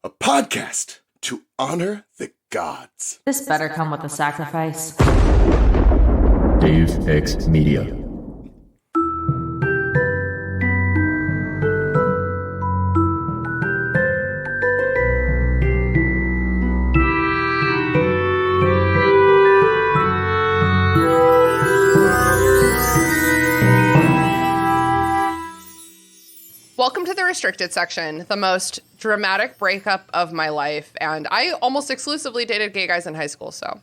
a podcast to honor the gods. This better come with a sacrifice. Dave X Media. Welcome to the restricted section, the most dramatic breakup of my life. And I almost exclusively dated gay guys in high school, so.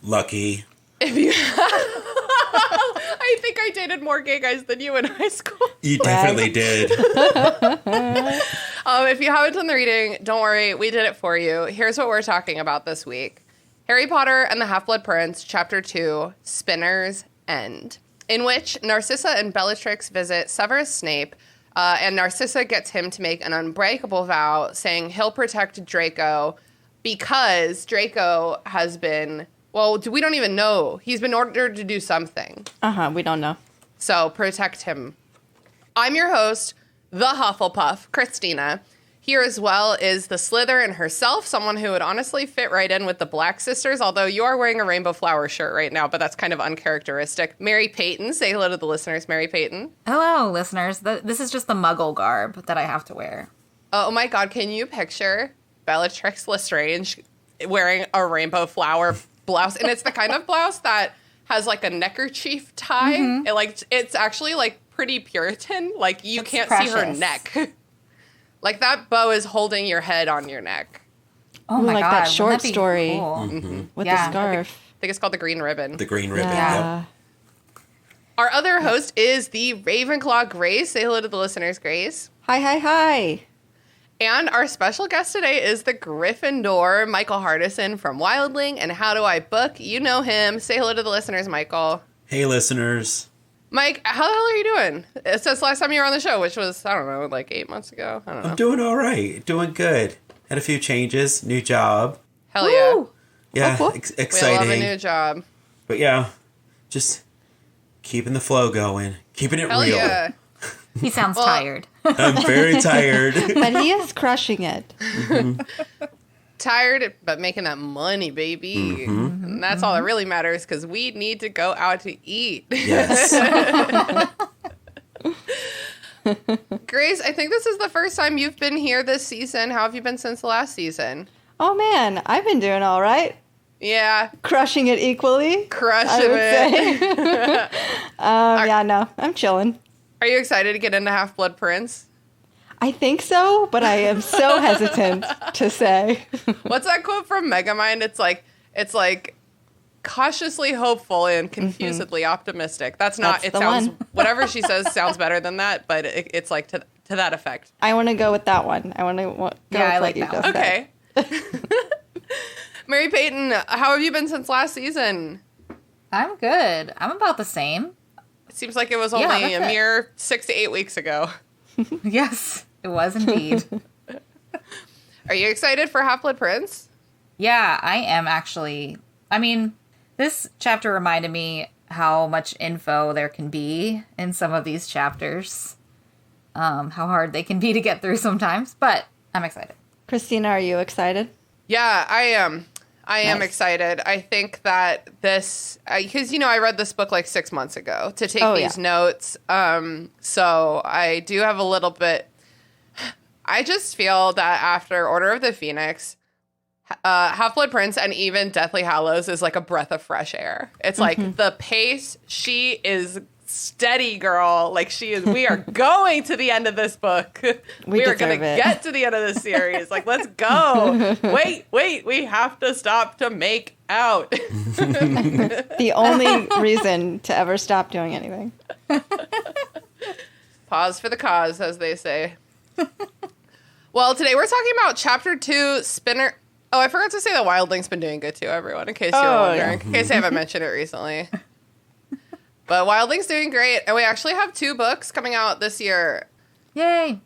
Lucky. If you, I think I dated more gay guys than you in high school. You definitely did. If you haven't done the reading, don't worry, we did it for you. Here's what we're talking about this week. Harry Potter and the Half-Blood Prince, Chapter 2, Spinner's End, in which Narcissa and Bellatrix visit Severus Snape, and Narcissa gets him to make an unbreakable vow saying he'll protect Draco because Draco has been, we don't even know. He's been ordered to do something. We don't know. So protect him. I'm your host, the Hufflepuff, Christina. Here as well is the Slytherin herself, someone who would honestly fit right in with the Black Sisters, although you are wearing a rainbow flower shirt right now, but that's kind of uncharacteristic. Mary-Peyton, say hello to the listeners, Mary-Peyton. Hello, listeners. This is just the muggle garb that I have to wear. Oh my god, can you picture Bellatrix Lestrange wearing a rainbow flower blouse? And it's the kind of blouse that has like a neckerchief tie. Mm-hmm. It's actually like pretty Puritan. Like you can't see her neck. Like that bow is holding your head on your neck. Oh my like god, that short that story cool? with the scarf. I think it's called the Green Ribbon. The Green Ribbon, Yeah. yep. Our other host is the Ravenclaw Grace. Say hello to the listeners, Grace. Hi. And our special guest today is the Gryffindor, Michael Hardison from Wildling and How Do I Book? You know him. Say hello to the listeners, Michael. Hey, listeners. Mike, how the hell are you doing? Since last time you were on the show, which was, I don't know, like 8 months ago? I don't know. I'm doing all right. Doing good. Had a few changes. New job. Hell yeah. Woo! Yeah, Whoop, whoop. exciting. We love a new job. But yeah, just keeping the flow going. Keeping it Hell real. yeah. He sounds tired. I'm very tired. But he is crushing it. Tired, but making that money, baby. Mm-hmm. And that's all that really matters because we need to go out to eat. Yes. Grace, I think this is the first time you've been here this season. How have you been since the last season? Oh man, I've been doing all right. Yeah. Crushing it equally. Crushing it. Say. Yeah, no, I'm chilling. Are you excited to get into Half-Blood Prince? I think so, but I am so hesitant to say. What's that quote from Megamind? It's like cautiously hopeful and confusedly optimistic. That's not, That's it the sounds, one. whatever she says sounds better than that, but it's like to that effect. I want to go with that one. I want to go Yeah, with I what like you that just one. said. Okay. Mary-Peyton, how have you been since last season? I'm good. I'm about the same. It seems like it was Yeah, only that's a it. mere 6 to 8 weeks ago. Yes, it was indeed. Are you excited for Half-Blood Prince? Yeah, I am actually. I mean, this chapter reminded me how much info there can be in some of these chapters. How hard they can be to get through sometimes, but I'm excited. Christina, are you excited? Yeah, I am. I am Nice. excited. I think that this, because, I read this book like 6 months ago to take these notes. So I do have a little bit, I just feel that after Order of the Phoenix, Half-Blood Prince and even Deathly Hallows is like a breath of fresh air. It's like the pace, she is steady, girl. Like she is, we are going to the end of this book. We are going to get to the end of this series. Like, let's go. Wait, we have to stop to make out. The only reason to ever stop doing anything. Pause for the cause, as they say. Well, today we're talking about Chapter 2, Spinner. Oh, I forgot to say that Wildlings been doing good too, everyone, in case you're wondering. In case I haven't mentioned it recently. But Wildlings doing great. And we actually have 2 books coming out this year. Yay!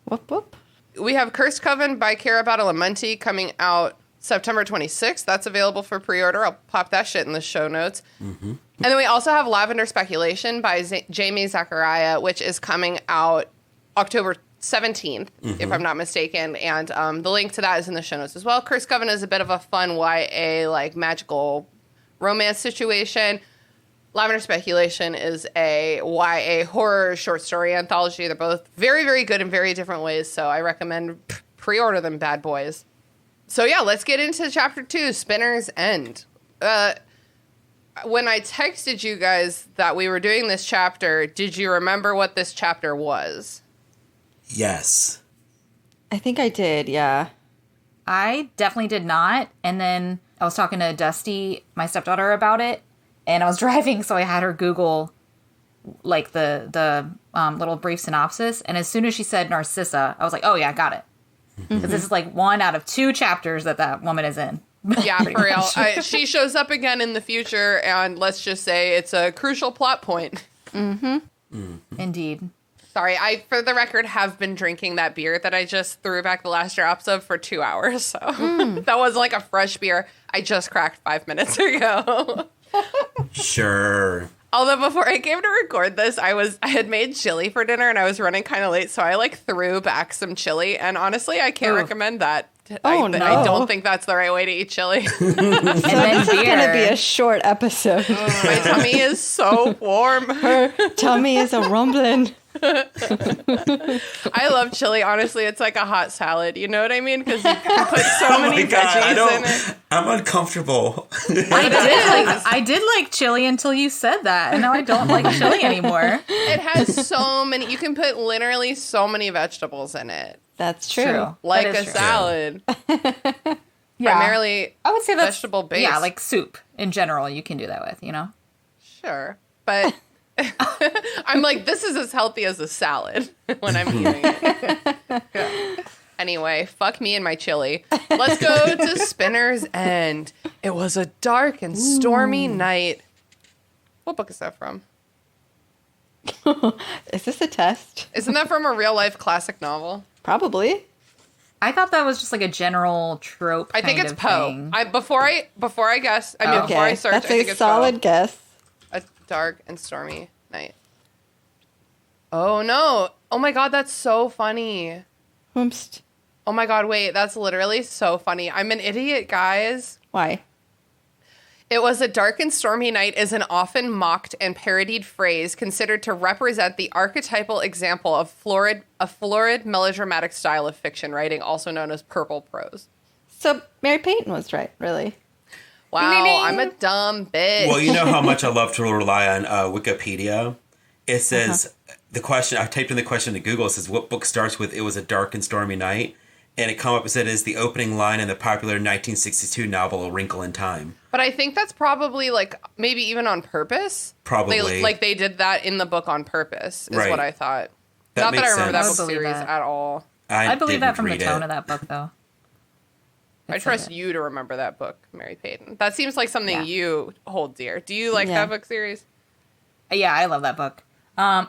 Whoop, whoop. We have Cursed Coven by Cara Badalamenti coming out September 26th. That's available for pre-order. I'll pop that shit in the show notes. Mm-hmm. And then we also have Lavender Speculation by Jamie Zachariah, which is coming out October 17th, if I'm not mistaken. And the link to that is in the show notes as well. Cursed Coven is a bit of a fun YA, like, magical romance situation. Lavender Speculation is a YA horror short story anthology. They're both very, very good in very different ways, so I recommend pre-order them, bad boys. So yeah, let's get into chapter 2, Spinner's End. When I texted you guys that we were doing this chapter, did you remember what this chapter was? Yes. I think I did, yeah. I definitely did not. And then I was talking to Dusty, my stepdaughter, about it. And I was driving, so I had her Google, like, the little brief synopsis. And as soon as she said Narcissa, I was like, oh, yeah, I got it. Because this is, like, 1 out of 2 chapters that woman is in. Yeah, for real. She shows up again in the future, and let's just say it's a crucial plot point. Indeed. Sorry, I, for the record, have been drinking that beer that I just threw back the last drops of for 2 hours. So that wasn't like a fresh beer I just cracked 5 minutes ago. Sure. Although before I came to record this, I had made chili for dinner and I was running kind of late, so I like threw back some chili. And honestly, I can't recommend that. Oh, no. I don't think that's the right way to eat chili. So this is going to be a short episode. My tummy is so warm. Her tummy is a rumbling. I love chili. Honestly, it's like a hot salad. You know what I mean? Because you can put so many veggies in it. I'm uncomfortable. I did like chili until you said that, and now I don't like chili anymore. It has so many. You can put literally so many vegetables in it. That's true. Like a salad. Primarily, I would say that's vegetable based. Yeah, like soup in general. You can do that with, Sure, but I'm like, this is as healthy as a salad when I'm eating it. Yeah. Anyway, fuck me and my chili. Let's go to Spinner's End. It was a dark and stormy night. What book is that from? Is this a test? Isn't that from a real life classic novel? Probably. I thought that was just like a general trope. I think it's Poe. Before I guess, Okay. Before I search, That's I think a it's solid Poe. guess. A dark and stormy night. Oh no! Oh my god, that's so funny. Oops. Oh my god, wait, that's literally so funny. I'm an idiot, guys. Why? It was a dark and stormy night is an often mocked and parodied phrase considered to represent the archetypal example of a florid melodramatic style of fiction writing, also known as purple prose. So Mary-Peyton was right, really. Wow, I'm a dumb bitch. Well, you know how much I love to rely on Wikipedia. It says, the question, I typed in the question to Google, it says, what book starts with, it was a dark and stormy night? And it come up and said, is the opening line in the popular 1962 novel A Wrinkle in Time. But I think that's probably, like, maybe even on purpose. Probably. They did that in the book on purpose, is what I thought. That Not that I makes remember that sense. book series at all. I believe that from the didn't read tone it. of that book, though. I trust you to remember that book, Mary-Peyton. That seems like something you hold dear. Do you like that book series? Yeah, I love that book.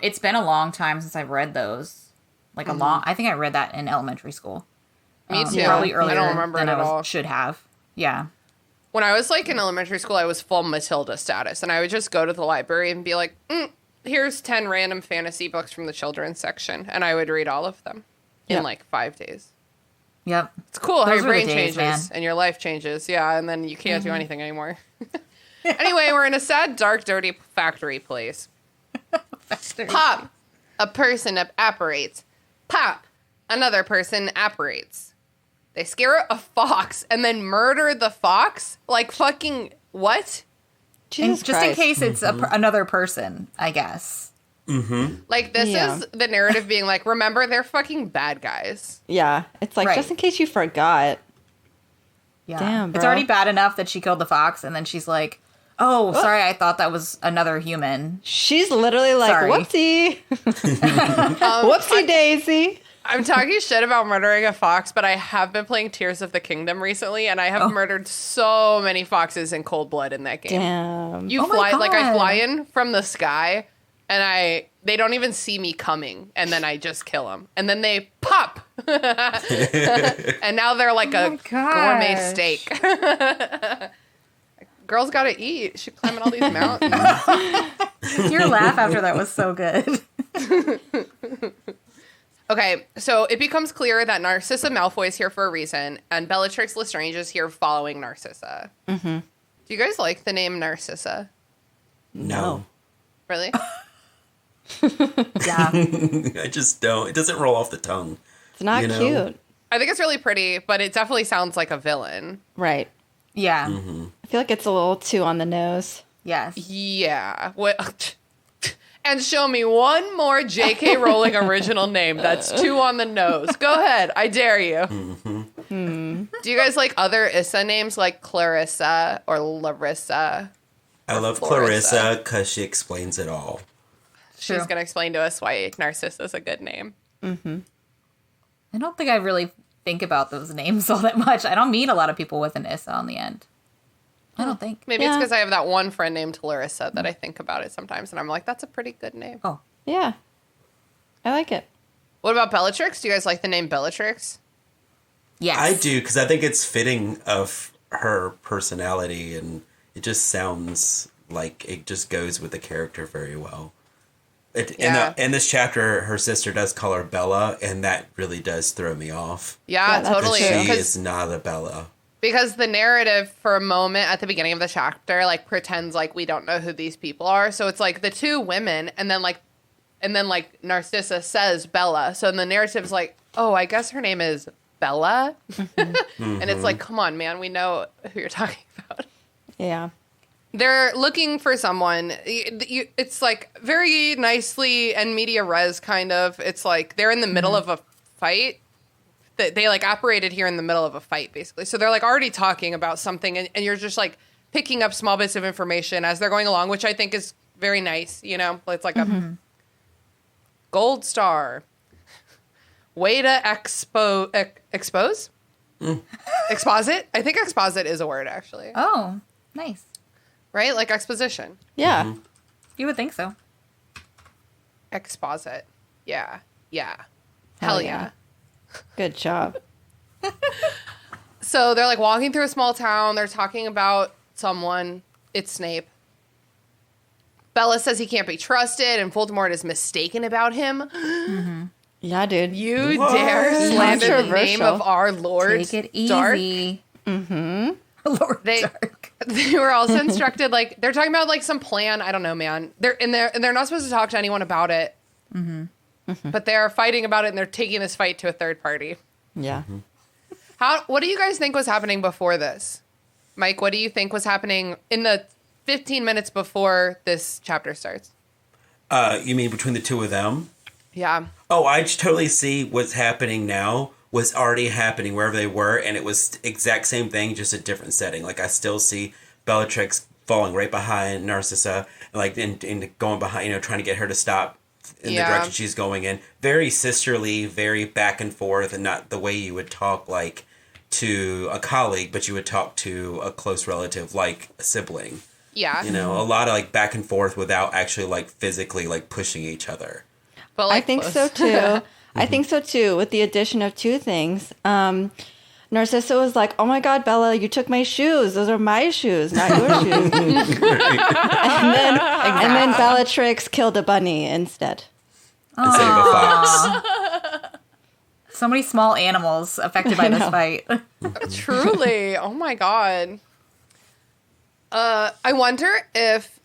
It's been a long time since I've read those. Like I think I read that in elementary school. Me too. Probably earlier I don't remember than it at all. should have. Yeah. When I was like in elementary school, I was full Matilda status, and I would just go to the library and be like, here's 10 random fantasy books from the children's section, and I would read all of them in like 5 days. Yep. It's cool how Those your were the brain days, changes man. and your life changes. Yeah, and then you can't do anything anymore. Anyway, we're in a sad, dark, dirty factory place. Pop, a person apparates. Pop, another person apparates. They scare a fox and then murder the fox? Like fucking what? Jesus Just in case it's another person, I guess. Like this is the narrative being like, remember, they're fucking bad guys. Yeah. It's like, just in case you forgot. Yeah. Damn, It's bro. already bad enough that she killed the fox, and then she's like, oh, sorry, I thought that was another human. She's literally like, Sorry. whoopsie. Whoopsie daisy. I'm talking shit about murdering a fox, but I have been playing Tears of the Kingdom recently, and I have murdered so many foxes in cold blood in that game. Damn. You Oh my fly, like I God. fly in from the sky, and they don't even see me coming, and then I just kill them, and then they pop, and now they're like a gourmet gosh. steak. Girls gotta eat. She climbing all these mountains. Your laugh after that was so good. Okay, so it becomes clear that Narcissa Malfoy is here for a reason, and Bellatrix Lestrange is here following Narcissa. Mm-hmm. Do you guys like the name Narcissa? No. Really? Yeah. I just don't. It doesn't roll off the tongue. It's not cute. I think it's really pretty, but it definitely sounds like a villain. Right. Yeah. Mm-hmm. I feel like it's a little too on the nose. Yes. Yeah. What? And show me one more J.K. Rowling original name that's too on the nose. Go ahead. I dare you. Mm-hmm. Do you guys like other Issa names like Clarissa or Larissa? I love Clarissa. Clarissa because she explains it all. She's True. going to explain to us why Narcissa is a good name. Mm-hmm. I don't think I really think about those names all that much. I don't meet a lot of people with an Issa on the end. I don't think. Maybe it's Yeah. because I have that one friend named Larissa that I think about it sometimes, and I'm like, that's a pretty good name. Oh. Yeah. I like it. What about Bellatrix? Do you guys like the name Bellatrix? Yes. I do, because I think it's fitting of her personality, and it just sounds like it just goes with the character very well. In this chapter, her sister does call her Bella, and that really does throw me off. Yeah, that's totally. true. She 'Cause- is not a Bella. Because the narrative for a moment at the beginning of the chapter, like, pretends like we don't know who these people are. So it's like the two women, and then Narcissa says Bella. So the narrative's like, oh, I guess her name is Bella. And it's like, come on, man, we know who you're talking about. Yeah. They're looking for someone. It's like very nicely and media res kind of. It's like they're in the middle of a fight. They like operated here in the middle of a fight, basically. So they're like already talking about something, and you're just like picking up small bits of information as they're going along, which I think is very nice. You know, it's like a gold star. Way to expose? Exposit? I think exposit is a word, actually. Oh, nice. Right? Like exposition. Yeah. You would think so. Exposit. Yeah. Yeah. Hell Hell yeah. yeah. Good job. So they're like walking through a small town. They're talking about someone. It's Snape. Bella says he can't be trusted, and Voldemort is mistaken about him. Yeah, dude. You What? dare slander the name Controversial. of our Lord Take it Dark? easy. Mm-hmm. Lord They- Dark. They were also instructed, like, they're talking about like some plan. I don't know, man. They're not supposed to talk to anyone about it. But they're fighting about it, and they're taking this fight to a third party. Yeah. What do you guys think was happening before this? Mike, what do you think was happening in the 15 minutes before this chapter starts? You mean between the two of them? Yeah. Oh, I totally see what's happening now was already happening wherever they were, and it was exact same thing, just a different setting. Like, I still see Bellatrix falling right behind Narcissa, and going behind, trying to get her to stop in the direction she's going in. Very sisterly, very back and forth, and not the way you would talk, like, to a colleague, but you would talk to a close relative, like a sibling. Yeah. A lot of, like, back and forth without actually, like, physically, like, pushing each other. But I think so too. I think so too, with the addition of two things. Narcissa was like, "Oh my God, Bella, you took my shoes. Those are my shoes, not your shoes." and then Bellatrix killed a bunny instead. Instead of a fox. So many small animals affected by this fight. Truly. Oh my God. I wonder if,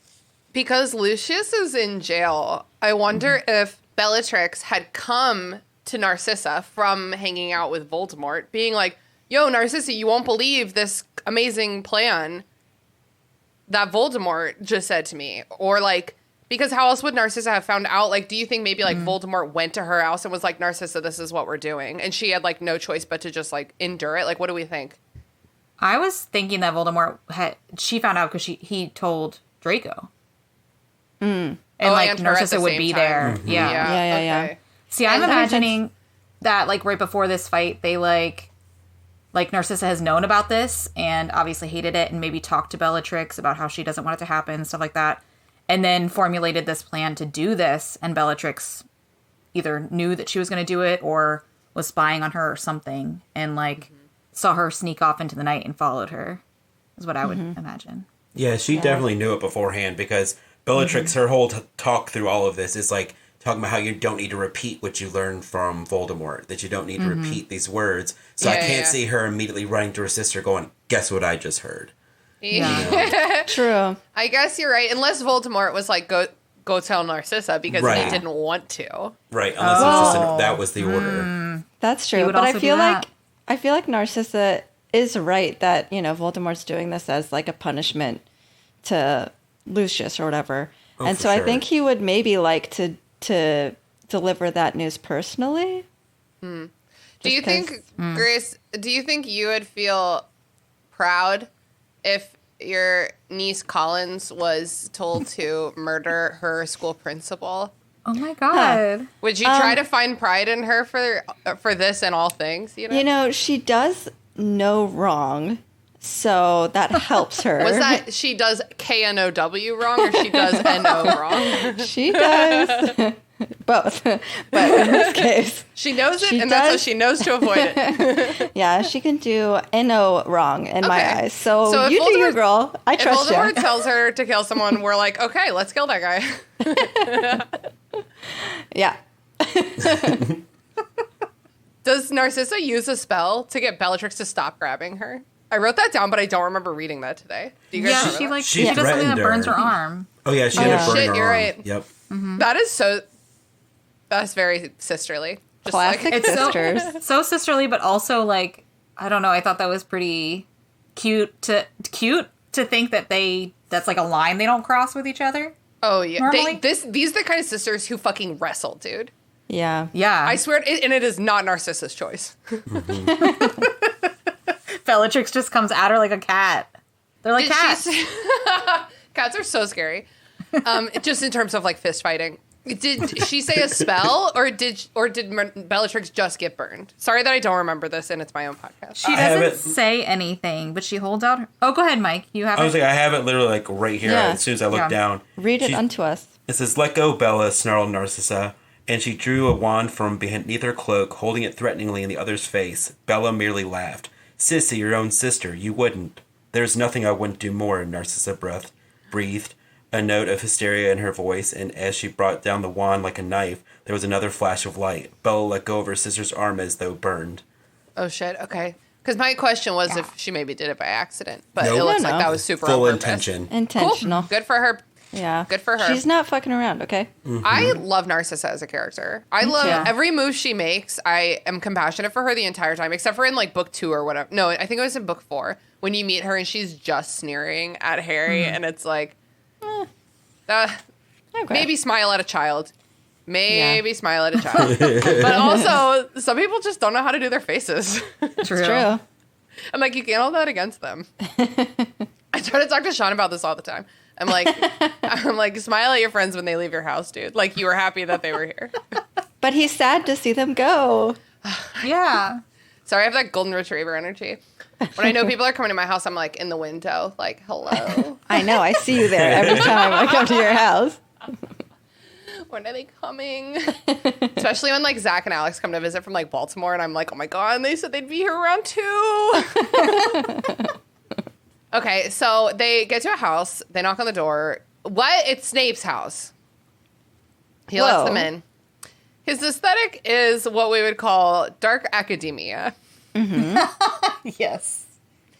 because Lucius is in jail, I wonder if Bellatrix had come to Narcissa from hanging out with Voldemort, being like, yo, Narcissa, you won't believe this amazing plan that Voldemort just said to me. Or like, because how else would Narcissa have found out? Like, do you think maybe like Voldemort went to her house and was like, Narcissa, this is what we're doing, and she had like no choice but to just like endure it? Like, what do we think? I was thinking that Voldemort she found out because he told Draco. And like and her at Narcissa the would same be time. there. Yeah. Yeah. See, I'm That makes imagining that like right before this fight, they like Narcissa has known about this and obviously hated it, and maybe talked to Bellatrix about how she doesn't want it to happen, stuff like that, and then formulated this plan to do this. And Bellatrix either knew that she was going to do it or was spying on her or something, and like saw her sneak off into the night and followed her. Is what I would imagine. Yeah, she definitely knew it beforehand, because Bellatrix, her whole talk through all of this is like talking about how you don't need to repeat what you learned from Voldemort, that you don't need to repeat these words. So I can't see her immediately running to her sister going, guess what I just heard? Yeah. True. I guess you're right. Unless Voldemort was like, go tell Narcissa because he didn't want to. Right. Unless that was the order. That's true. But I feel like Narcissa is right that, Voldemort's doing this as like a punishment to Lucius or whatever. And so I think he would maybe like to deliver that news personally. Do you think, Grace, you would feel proud if your niece Collins was told to murder her school principal? Oh my God. Would you try to find pride in her for this and all things? She does no wrong, so that helps her. Was that she does KNOW wrong or she does NO wrong? She does both, but in this case, she knows it, that's how she knows to avoid it. Yeah, she can do NO wrong in my eyes. So you do your girl. I trust you. If Voldemort tells her to kill someone, we're like, okay, let's kill that guy. Yeah. Does Narcissa use a spell to get Bellatrix to stop grabbing her? I wrote that down, but I don't remember reading that today. Do you guys remember that? She does something that burns her arm. Oh yeah, she ended up burning her you're arm. Right. Yep. Mm-hmm. That's very sisterly. Just Classic sisters. So sisterly, but also like, I don't know. I thought that was pretty cute to think that that's like a line they don't cross with each other. Oh yeah, normally. These are the kind of sisters who fucking wrestle, dude. Yeah. I swear, and it is not Narcissa's choice. Bellatrix just comes at her like a cat. They're like cats. Cats are so scary. Just in terms of like fist fighting. Did she say a spell, or did Bellatrix just get burned? Sorry that I don't remember this, and it's my own podcast. She doesn't say anything, but she holds out. Oh, go ahead, Mike. You have. I was like, I have it literally like right here. Yeah. As soon as I look down, read it unto us. It says, "Let go, Bella," snarled Narcissa, and she drew a wand from beneath her cloak, holding it threateningly in the other's face. Bella merely laughed. "Sissy, your own sister, you wouldn't." "There's nothing I wouldn't do more," Narcissa breathed, a note of hysteria in her voice, and as she brought down the wand like a knife, there was another flash of light. Bella let go of her sister's arm as though burned. Oh shit, okay. Because my question was if she maybe did it by accident, but it looks like that was super full on purpose. Intentional. Cool. Good for her. Yeah. Good for her. She's not fucking around, okay? Mm-hmm. I love Narcissa as a character. I love every move she makes. I am compassionate for her the entire time, except for in like book 2 or whatever. No, I think it was in book 4 when you meet her and she's just sneering at Harry, and it's like, maybe smile at a child. Maybe smile at a child. But also, some people just don't know how to do their faces. True. I'm like, you can't hold that against them. I try to talk to Sean about this all the time. I'm like, smile at your friends when they leave your house, dude. Like, you were happy that they were here. But he's sad to see them go. Yeah. Sorry, I have that golden retriever energy. When I know people are coming to my house, I'm like in the window, like, hello. I know. I see you there every time I come to your house. When are they coming? Especially when like Zach and Alex come to visit from like Baltimore, and I'm like, oh my God, and they said they'd be here around 2. Okay, so they get to a house. They knock on the door. What? It's Snape's house. He lets them in. His aesthetic is what we would call dark academia. Mm-hmm. Yes.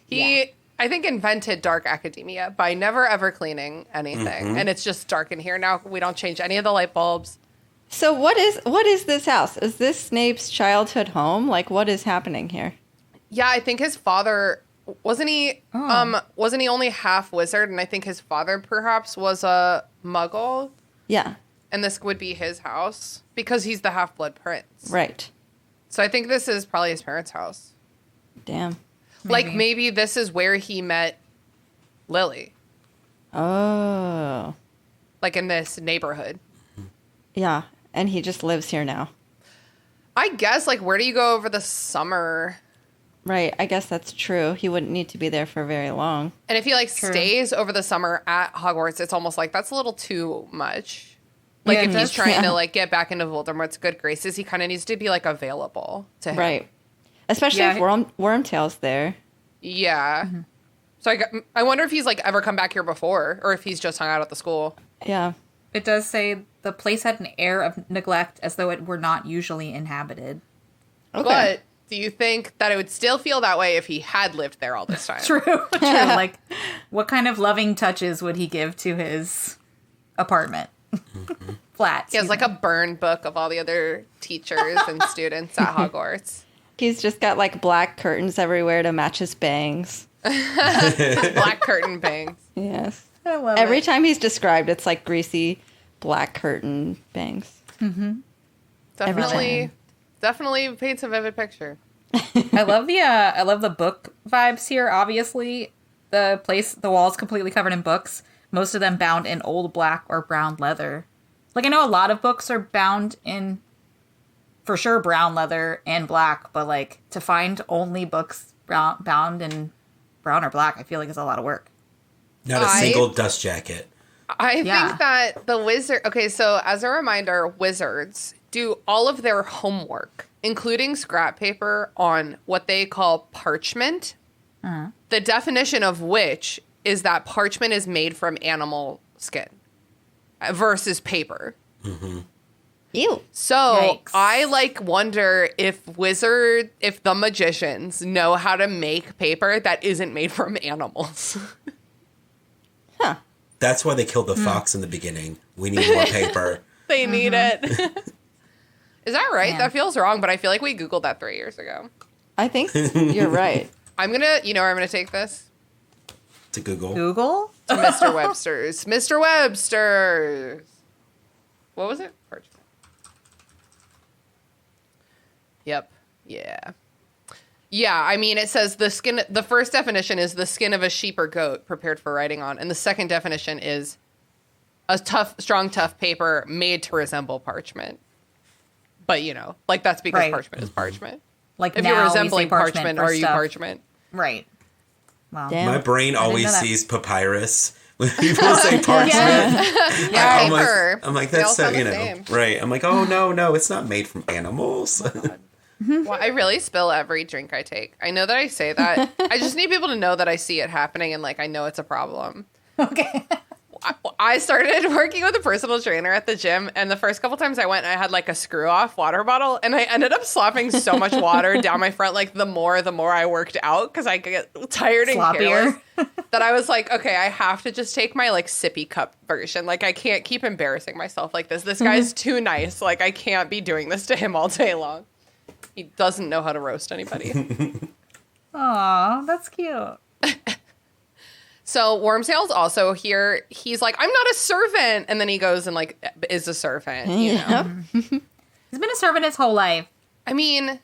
He, I think, invented dark academia by never ever cleaning anything. Mm-hmm. And it's just dark in here. Now we don't change any of the light bulbs. So what is this house? Is this Snape's childhood home? Like, what is happening here? Yeah, I think his father... Wasn't he only half wizard? And I think his father perhaps was a muggle. Yeah. And this would be his house because he's the half-blood prince. Right. So I think this is probably his parents' house. Damn. Like maybe this is where he met Lily. Oh. Like in this neighborhood. Yeah. And he just lives here now. I guess, like, where do you go over the summer? Right, I guess that's true. He wouldn't need to be there for very long. And if he, like, stays over the summer at Hogwarts, it's almost like that's a little too much. Like, if he's trying to, like, get back into Voldemort's good graces, he kind of needs to be, like, available to him. Right. Especially if Wormtail's there. Yeah. Mm-hmm. So I wonder if he's, like, ever come back here before, or if he's just hung out at the school. Yeah. it does say the place had an air of neglect as though it were not usually inhabited. Okay. But do you think that it would still feel that way if he had lived there all this time? True. Like, what kind of loving touches would he give to his apartment? Flat. He has like a burn book of all the other teachers and students at Hogwarts. He's just got like black curtains everywhere to match his bangs. Black curtain bangs. Yes. I love Every it. time he's described, it's like greasy black curtain bangs. Mm-hmm. Definitely paints a vivid picture. I love the book vibes here. Obviously, the wall's completely covered in books. Most of them bound in old black or brown leather. Like, I know a lot of books are bound in, for sure, brown leather and black, but like to find only books bound in brown or black, I feel like is a lot of work. Not a single dust jacket. I think that the wizard... Okay, so as a reminder, wizards do all of their homework, including scrap paper, on what they call parchment. The definition of which is that parchment is made from animal skin versus paper. Mm-hmm. Ew. So Yikes. I wonder if the magicians know how to make paper that isn't made from animals. Huh. That's why they killed the fox in the beginning. We need more paper. They need it. Is that right? Man. That feels wrong, but I feel like we Googled that 3 years ago. I think you're right. I'm going to, where I'm going to take this? To Google. Google? To Mr. Webster's. Mr. Webster's. What was it? Parchment. Yep. Yeah. Yeah, I mean, it says the first definition is the skin of a sheep or goat prepared for writing on. And the second definition is a strong, tough paper made to resemble parchment. But, that's because parchment is parchment. Like, If now you're we say resembling parchment, for are you stuff. parchment? Right. Wow. Damn. My brain didn't always know that. sees papyrus. When people say parchment, Yeah, I'm paper. like, They all that's so, sound the same. right. I'm like, oh, no, it's not made from animals. Well, I really spill every drink I take. I know that I say that. I just need people to know that I see it happening and I know it's a problem. Okay. I started working with a personal trainer at the gym, and the first couple times I went, I had a screw-off water bottle, and I ended up slopping so much water down my front, the more I worked out, because I get tired and careless, that I was like, okay, I have to just take my sippy cup version. I can't keep embarrassing myself like this. This guy's too nice. I can't be doing this to him all day long. He doesn't know how to roast anybody. Aw, that's cute. So Wormtail's also here. He's like, I'm not a servant. And then he goes and is a servant, you know? He's been a servant his whole life. I mean,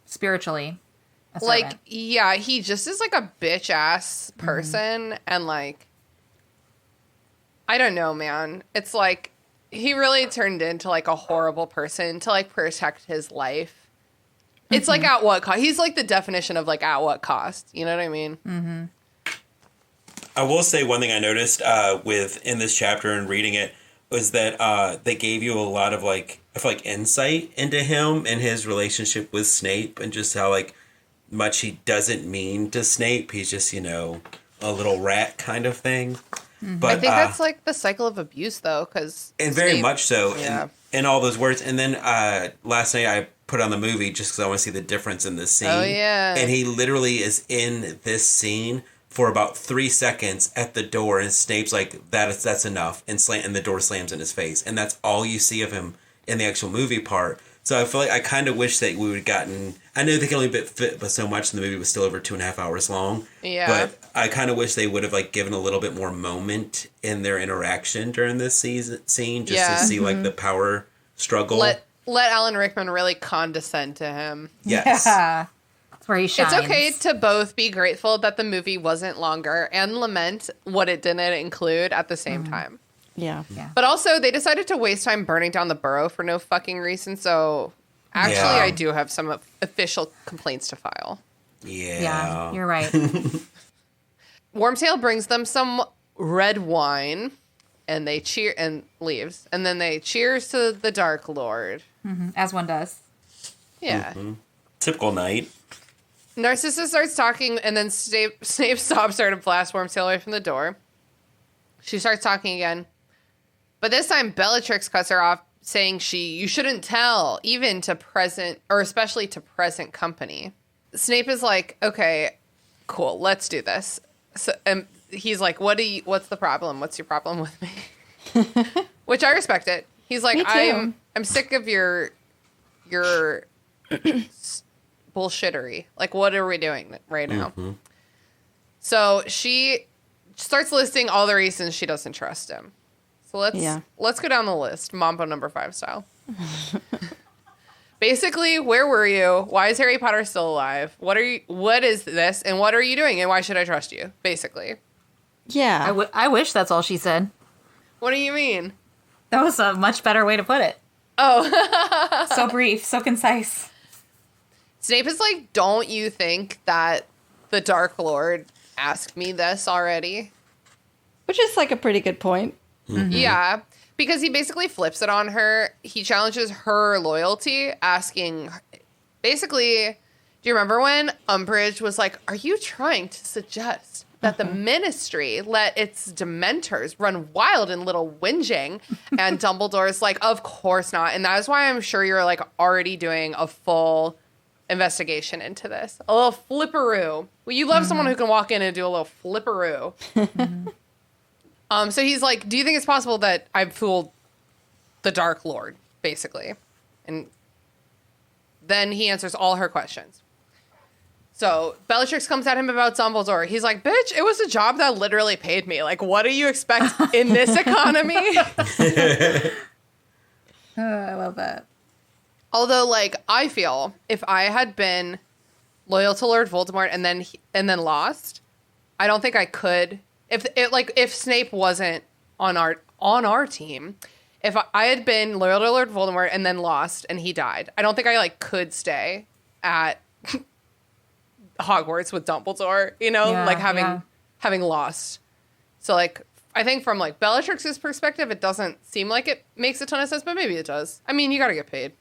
spiritually. A servant. yeah, he just is a bitch ass person. And I don't know, man. It's he really turned into a horrible person to protect his life. It's at what cost? He's the definition of at what cost. You know what I mean? Mm-hmm. I will say one thing I noticed in this chapter and reading it was that they gave you a lot of I feel insight into him and his relationship with Snape and just how much he doesn't mean to Snape. He's just a little rat kind of thing. Mm-hmm. But I think that's the cycle of abuse though, because very much so. Yeah. In all those words. And then last night I put on the movie just because I want to see the difference in this scene. Oh yeah. And he literally is in this scene for about 3 seconds at the door, and Snape's that's enough, and the door slams in his face, and that's all you see of him in the actual movie part. So I feel I kind of wish that we would have gotten. I know they can only fit but so much, and the movie was still over 2.5 hours long. Yeah. But I kind of wish they would have given a little bit more moment in their interaction during this scene, just to see the power struggle. Let Alan Rickman really condescend to him. Yes. Yeah. That's where he shines. It's okay to both be grateful that the movie wasn't longer and lament what it didn't include at the same time. Yeah. But also, they decided to waste time burning down the burrow for no fucking reason. So, actually, I do have some official complaints to file. Yeah, you're right. Wormtail brings them some red wine, and they cheer and leaves. And then they cheers to the Dark Lord. As one does. Yeah. Mm-hmm. Typical night. Narcissa starts talking, and then Snape stops her to blast Wormtail away from the door. She starts talking again. But this time Bellatrix cuts her off, saying you shouldn't tell, even to present, or especially to present company. Snape is like, okay, cool, let's do this. So, and he's like, what's the problem? What's your problem with me? Which I respect it. He's like, I'm sick of your bullshittery. Like, what are we doing right now? Mm-hmm. So she starts listing all the reasons she doesn't trust him. So let's go down the list, Mambo number 5 style. Basically, where were you? Why is Harry Potter still alive? What is this? And what are you doing? And why should I trust you? Basically. Yeah. I wish that's all she said. What do you mean? That was a much better way to put it. Oh. So brief, so concise. Snape is like, don't you think that the Dark Lord asked me this already? Which is like a pretty good point. Mm-hmm. Yeah, because he basically flips it on her. He challenges her loyalty, asking, basically, do you remember when Umbridge was like, are you trying to suggest that the Ministry let its Dementors run wild and little whinging? And Dumbledore's like, of course not. And that is why I'm sure you're like already doing a full investigation into this. A little flipperoo. Well, you love someone who can walk in and do a little flipperoo. So he's like, do you think it's possible that I've fooled the Dark Lord, basically? And then he answers all her questions. So Bellatrix comes at him about Dumbledore. He's like, bitch, it was a job that literally paid me. Like, what do you expect in this economy? I love that. Although, like, I feel if I had been loyal to Lord Voldemort and then lost, I don't think I could. If Snape wasn't on our team, if I had been loyal to Lord Voldemort and then lost and he died, I don't think I like could stay at Hogwarts with Dumbledore, having lost. So like, I think from like Bellatrix's perspective, it doesn't seem like it makes a ton of sense, but maybe it does. I mean, you got to get paid.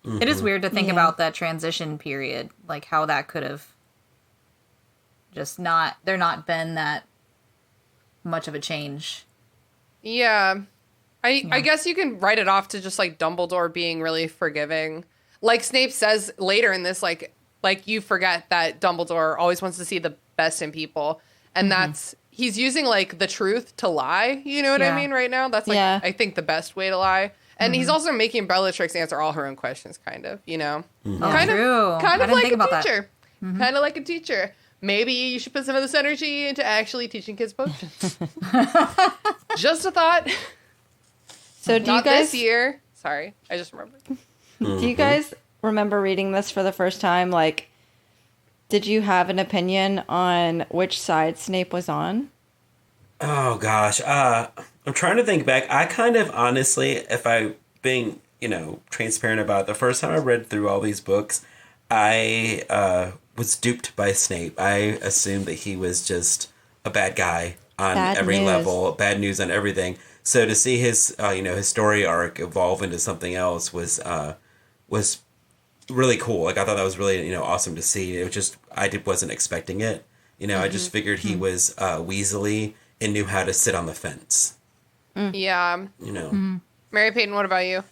Mm-hmm. It is weird to think about that transition period, like how that could have just not been that much of a change. Yeah. I guess you can write it off to just like Dumbledore being really forgiving. Like Snape says later in this, like you forget that Dumbledore always wants to see the best in people. And he's using like the truth to lie. You know what I mean right now? That's like, I think the best way to lie. And he's also making Bellatrix answer all her own questions, kind of, you know? Mm-hmm. Kind of like a teacher. Mm-hmm. Kind of like a teacher. Maybe you should put some of this energy into actually teaching kids potions. Just a thought. So do you guys... this year. Sorry, I just remembered. Do you guys remember reading this for the first time? Like, did you have an opinion on which side Snape was on? Oh, gosh. I'm trying to think back. I kind of, honestly, if I being, transparent about it, the first time I read through all these books, I was duped by Snape. I assumed that he was just a bad guy on every level, bad news on everything. So to see his, his story arc evolve into something else was really cool. Like, I thought that was really, awesome to see. It was just, wasn't expecting it. I just figured he was Weasley and knew how to sit on the fence. Yeah. Mary-Peyton, what about you?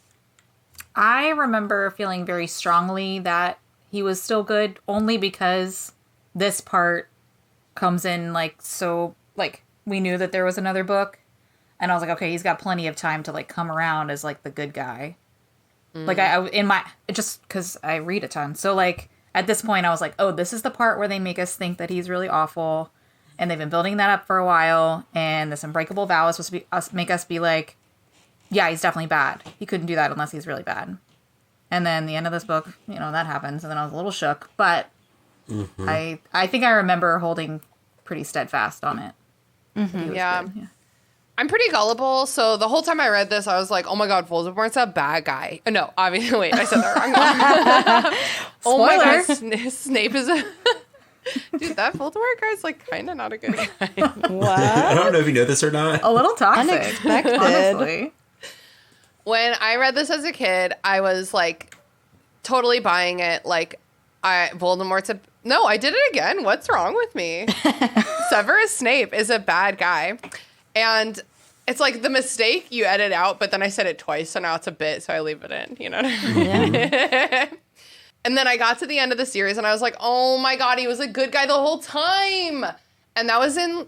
I remember feeling very strongly that he was still good, only because this part comes in we knew that there was another book, and I was like, okay, he's got plenty of time to like come around as like the good guy. Like just because I read a ton, so like at this point I was like, oh, this is the part where they make us think that he's really awful, and they've been building that up for a while, and this unbreakable vow is supposed to make us be like, yeah, he's definitely bad. He couldn't do that unless he's really bad. And then the end of this book, that happens, and then I was a little shook, but I think I remember holding pretty steadfast on it. Mm-hmm. Yeah. I'm pretty gullible, so the whole time I read this, I was like, oh my god, Voldemort's a bad guy. Oh, no, obviously, wait, I said that wrong. Oh my god, Snape is a... Dude, that Voldemort guy's like kind of not a good guy. What? I don't know if you know this or not. A little toxic. Unexpected. Honestly. When I read this as a kid, I was like totally buying it. Like, Voldemort's a... No, I did it again. What's wrong with me? Severus Snape is a bad guy. And it's like the mistake you edit out, but then I said it twice, so now it's a bit, so I leave it in. You know what I mean? Yeah. And then I got to the end of the series, and I was like, oh my God, he was a good guy the whole time. And that was in,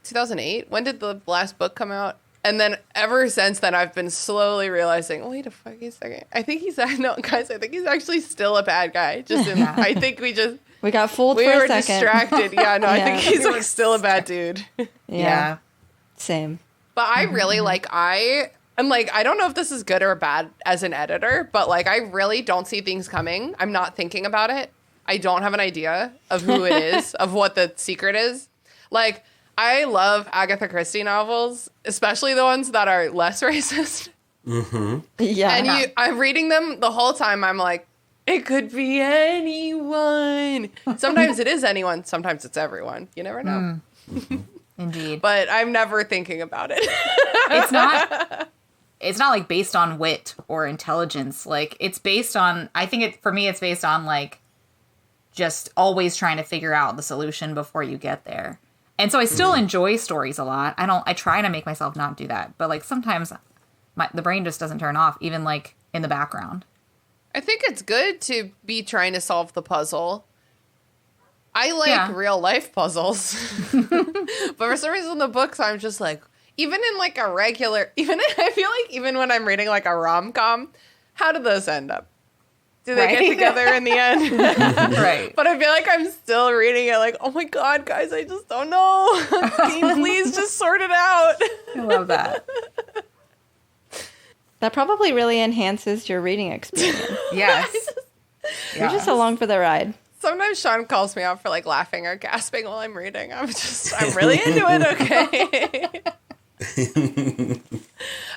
2008? When did the last book come out? And then ever since then, I've been slowly realizing, wait a fucking second. I think he's actually still a bad guy. I think we got fooled for a second. We were distracted. Yeah, no, I think he's like still a bad dude. Yeah. Same. But I really I don't know if this is good or bad as an editor, but like I really don't see things coming. I'm not thinking about it. I don't have an idea of who it is, of what the secret is. Like, I love Agatha Christie novels, especially the ones that are less racist. Mm-hmm. Yeah. And I'm reading them the whole time. I'm like, it could be anyone. Sometimes it is anyone. Sometimes it's everyone. You never know. Indeed. But I'm never thinking about it. It's not like based on wit or intelligence. Like, it's based on, I think for me, it's based on like just always trying to figure out the solution before you get there. And so I still enjoy stories a lot. I try to make myself not do that. But like sometimes the brain just doesn't turn off, even like in the background. I think it's good to be trying to solve the puzzle. I like real life puzzles. But for some reason, the books, I'm just like, even in like a regular, I feel like even when I'm reading like a rom-com, how do those end up? Do they get together in the end? Right. But I feel like I'm still reading it like, oh my God, guys, I just don't know. Can you please just sort it out? I love that. That probably really enhances your reading experience. Yes. You're just along for the ride. Sometimes Sean calls me out for like laughing or gasping while I'm reading. I'm really into it, okay?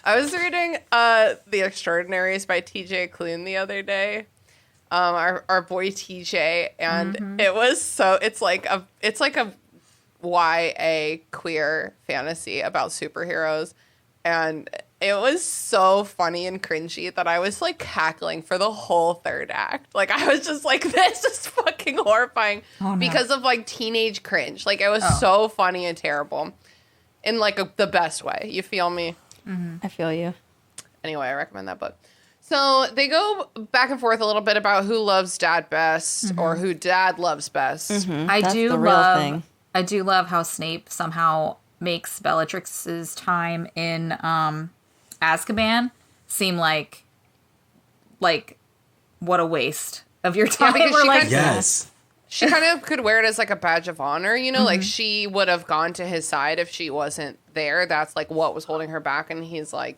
I was reading The Extraordinaries by TJ Klune the other day. Our boy TJ, and it's like a YA queer fantasy about superheroes, and it was so funny and cringy that I was like cackling for the whole third act. Like I was just like, this is fucking horrifying because of like teenage cringe. Like it was so funny and terrible in like the best way. You feel me? Mm-hmm. I feel you. Anyway, I recommend that book. So they go back and forth a little bit about who loves dad best or who dad loves best. Mm-hmm. I do love how Snape somehow makes Bellatrix's time in Azkaban seem like what a waste of your time. Yeah, she kind of could wear it as like a badge of honor, you know, like she would have gone to his side if she wasn't there. That's like what was holding her back, and he's like,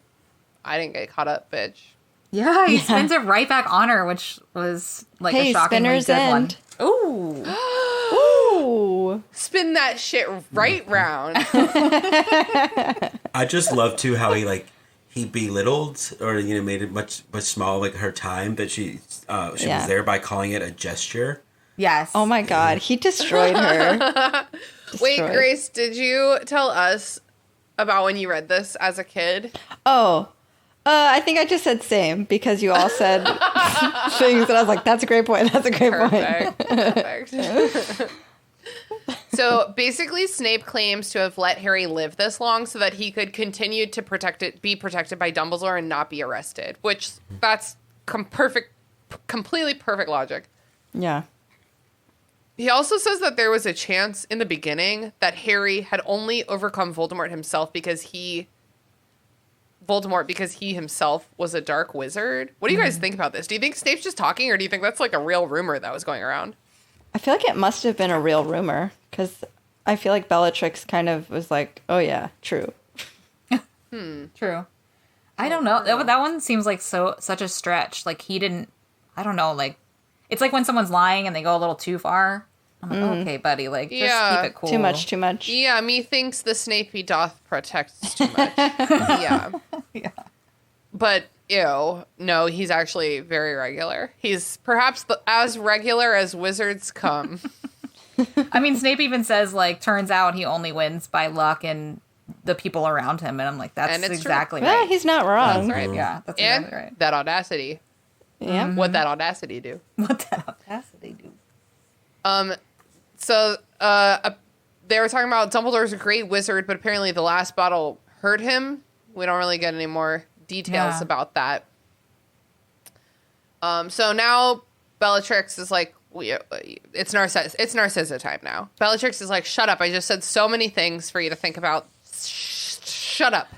I didn't get caught up, bitch. Yeah, he spins it right back on her, which was like a shockingly good one. Ooh. Ooh. Spin that shit right round. I just love too how he belittled or made it much small like her time that she was there by calling it a gesture. Yes. Oh my God, he destroyed her. Wait, Grace, did you tell us about when you read this as a kid? Oh. I think I just said same because you all said things that I was like, that's a great point. That's a great point. Perfect. So basically, Snape claims to have let Harry live this long so that he could continue to be protected by Dumbledore and not be arrested, which that's completely perfect logic. Yeah. He also says that there was a chance in the beginning that Harry had only overcome Voldemort himself because he himself was a dark wizard. What do you guys think about this? Do you think Snape's just talking, or do you think that's like a real rumor that was going around? I feel like it must have been a real rumor because I feel like Bellatrix kind of was like, oh yeah, true. True. I don't know. That one seems like such a stretch. Like he didn't, I don't know, like it's like when someone's lying and they go a little too far. I'm like, okay, buddy, like, just keep it cool. Too much. Yeah, methinks the Snapey doth protects too much. Yeah. But, no, he's actually very regular. He's perhaps as regular as wizards come. I mean, Snape even says, like, turns out he only wins by luck and the people around him. And I'm like, that's exactly right. Yeah, he's not wrong. That's right. Yeah, that's exactly right. That audacity. Yeah. What that audacity do. So they were talking about Dumbledore's a great wizard, but apparently the last battle hurt him. We don't really get any more details about that. So now Bellatrix is like, it's Narcissa time now. Bellatrix is like, shut up. I just said so many things for you to think about. Shut up.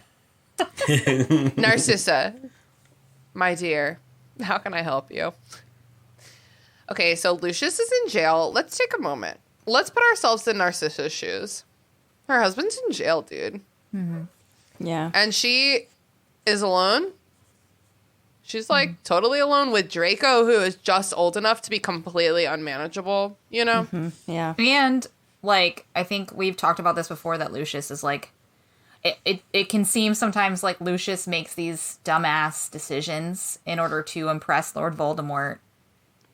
Narcissa, my dear, how can I help you? Okay, so Lucius is in jail. Let's take a moment. Let's put ourselves in Narcissa's shoes. Her husband's in jail, dude. Mm-hmm. Yeah. And she is alone. She's like totally alone with Draco, who is just old enough to be completely unmanageable, you know? Mm-hmm. Yeah. And like, I think we've talked about this before, that Lucius is like, it can seem sometimes like Lucius makes these dumbass decisions in order to impress Lord Voldemort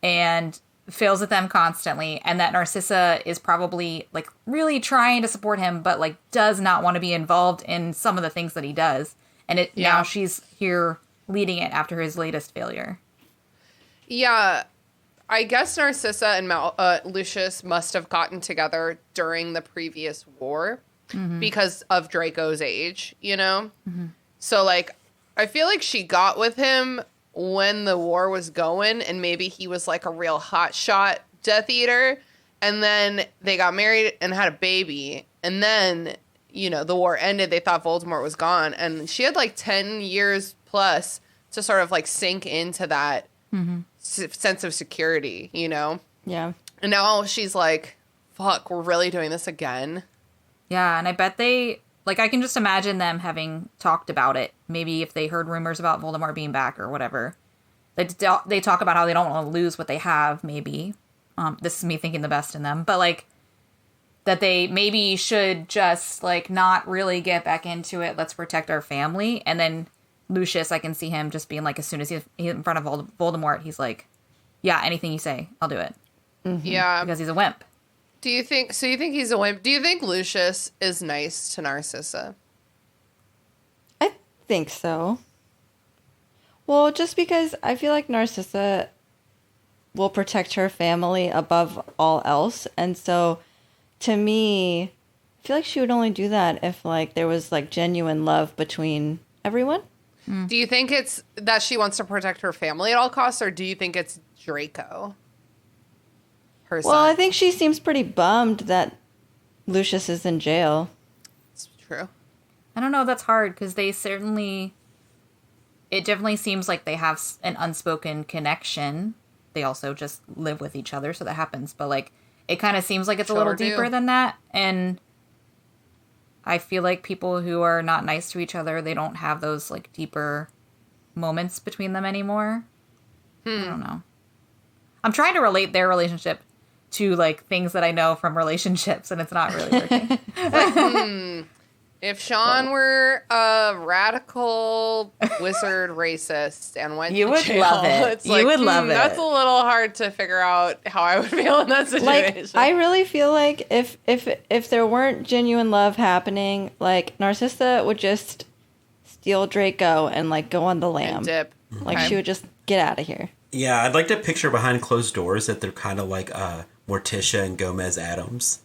and fails at them constantly. And that Narcissa is probably like really trying to support him, but like does not want to be involved in some of the things that he does. And now she's here leading it after his latest failure. Yeah. I guess Narcissa and Lucius must have gotten together during the previous war. Mm-hmm. Because of Draco's age, you know? Mm-hmm. So, like, I feel like she got with him when the war was going, and maybe he was, like, a real hotshot Death Eater, and then they got married and had a baby, and then, you know, the war ended, they thought Voldemort was gone, and she had, like, 10 years plus to sort of, like, sink into that sense of security, you know? Yeah. And now she's like, fuck, we're really doing this again? Yeah, and I bet I can just imagine them having talked about it. Maybe if they heard rumors about Voldemort being back or whatever. They talk about how they don't want to lose what they have, maybe. This is me thinking the best in them. But, like, that they maybe should just, like, not really get back into it. Let's protect our family. And then Lucius, I can see him just being like, as soon as he's in front of Voldemort, he's like, yeah, anything you say, I'll do it. Mm-hmm. Yeah. Because he's a wimp. You think he's a wimp? Do you think Lucius is nice to Narcissa? I think so. Well, just because I feel like Narcissa will protect her family above all else. And so, to me, I feel like she would only do that if, like, there was, like, genuine love between everyone. Mm. Do you think it's that she wants to protect her family at all costs, or do you think it's Draco? Her son? Well, I think she seems pretty bummed that Lucius is in jail. It's true. I don't know, that's hard, because it definitely seems like they have an unspoken connection. They also just live with each other, so that happens. But, like, it kind of seems like it's a little deeper than that. And I feel like people who are not nice to each other, they don't have those, like, deeper moments between them anymore. I don't know. I'm trying to relate their relationship to, like, things that I know from relationships, and it's not really working. If Sean were a radical wizard racist and went you to would jail, love it. it's you like, would love it. That's a little hard to figure out how I would feel in that situation. Like, I really feel like if there weren't genuine love happening, like, Narcissa would just steal Draco and, like, go on the lam. And dip. Like, she would just get out of here. Yeah, I'd like to picture behind closed doors that they're kind of like Morticia and Gomez Adams.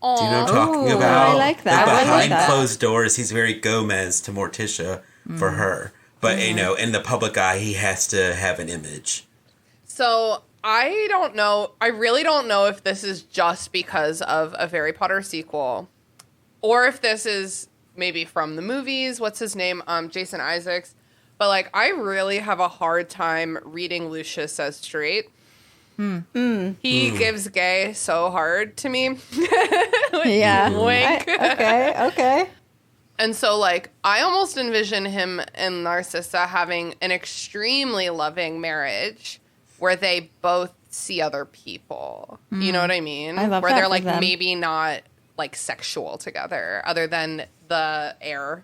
Aww. Do you know what I'm talking about? I like that. They're I behind like that. closed doors, he's very Gomez to Morticia for her. But, you know, in the public eye, he has to have an image. So, I don't know. I really don't know if this is just because of a Harry Potter sequel, or if this is maybe from the movies. What's his name? Jason Isaacs. But, like, I really have a hard time reading Lucius as straight. He gives gay so hard to me. Yeah. Wink. Okay. And so, like, I almost envision him and Narcissa having an extremely loving marriage where they both see other people. You know what I mean? I love where that they're, for like, them. maybe not, like, sexual together other than the air.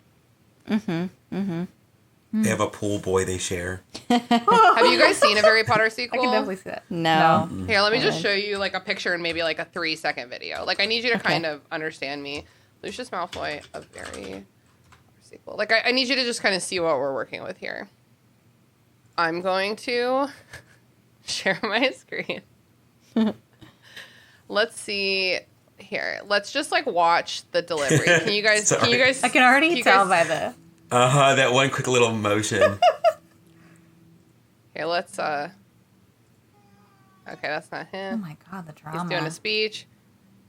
They have a pool boy they share. Have you guys seen a Harry Potter I sequel? can definitely see that. No. Here, let me just show you, like, a picture and maybe, like, a 3-second video. Like, I need you to kind of understand me. Lucius Malfoy, a Harry sequel. Like, I need you to just kind of see what we're working with here. I'm going to share my screen. Let's see. Here, let's just like watch the delivery. Can you guys? I can already tell by the. That one quick little motion. Here, let's. Okay, that's not him. Oh my god, the drama. He's doing a speech.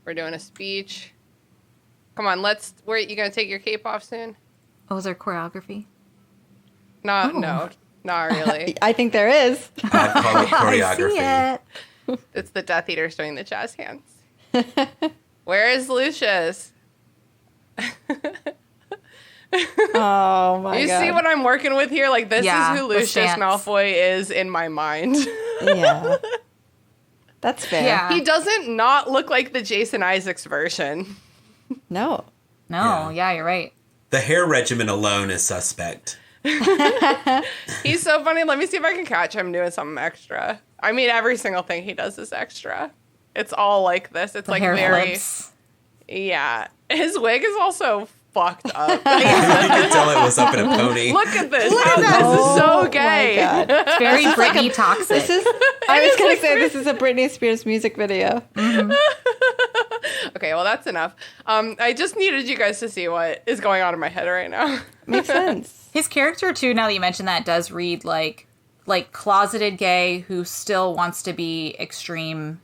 We're doing a speech. Come on, let's. Where you gonna take your cape off soon? Oh, is there choreography? No, not really. I think there is. I'd call it choreography. I see it. It's the Death Eaters doing the jazz hands. Where is Lucius? Oh my you god. see what I'm working with here? Like, this is who Lucius Malfoy is in my mind. Yeah. That's fair. Yeah. He doesn't not look like the Jason Isaacs version. No. No, yeah, you're right. The hair regimen alone is suspect. He's so funny. Let me see if I can catch him doing something extra. I mean, every single thing he does is extra. It's all like this. It's The like hair very... flips. Yeah. His wig is also fucked up. You could tell it was up in a pony. Look at this. This is so gay. My God. It's very Britney toxic. This is. I was gonna say this is a Britney Spears music video. Okay, well, that's enough. I just needed you guys to see what is going on in my head right now. Makes sense. His character, too, now that you mention that, does read like closeted gay who still wants to be extreme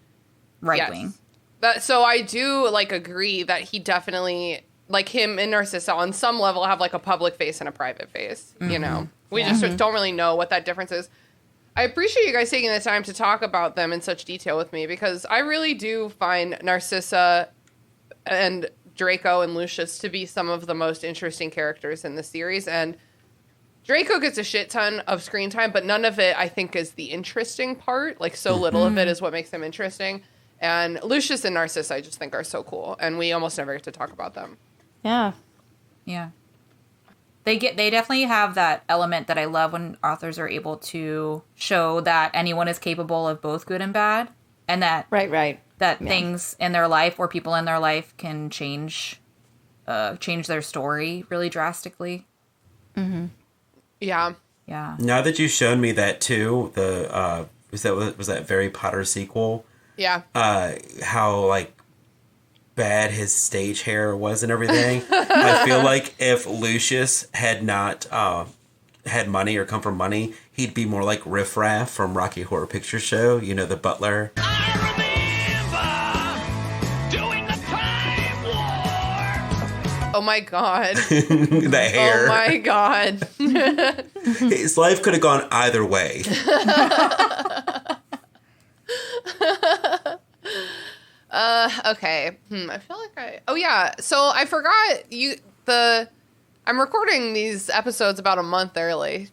right-wing. Yes. So I do, like, agree that he definitely, like, him and Narcissa on some level have, like, a public face and a private face, you know? We just don't really know what that difference is. I appreciate you guys taking the time to talk about them in such detail with me, because I really do find Narcissa and Draco and Lucius to be some of the most interesting characters in the series, and Draco gets a shit ton of screen time, but none of it, I think, is the interesting part. Like, so little of it is what makes them interesting. And Lucius and Narcissa, I just think, are so cool, and we almost never get to talk about them. Yeah. Yeah. They definitely have that element that I love when authors are able to show that anyone is capable of both good and bad, and that Right. that things in their life or people in their life can change their story really drastically. Mm-hmm. Yeah. Yeah. Now that you've shown me that too, the was that Harry Potter sequel? Yeah. How like bad his stage hair was and everything. I feel like if Lucius had not had money or come from money, he'd be more like Riff Raff from Rocky Horror Picture Show. You know, the butler. I remember doing the Time War. Oh my god. The hair. Oh my god. His life could have gone either way. Okay. I feel like oh yeah. So I forgot I'm recording these episodes about a month early.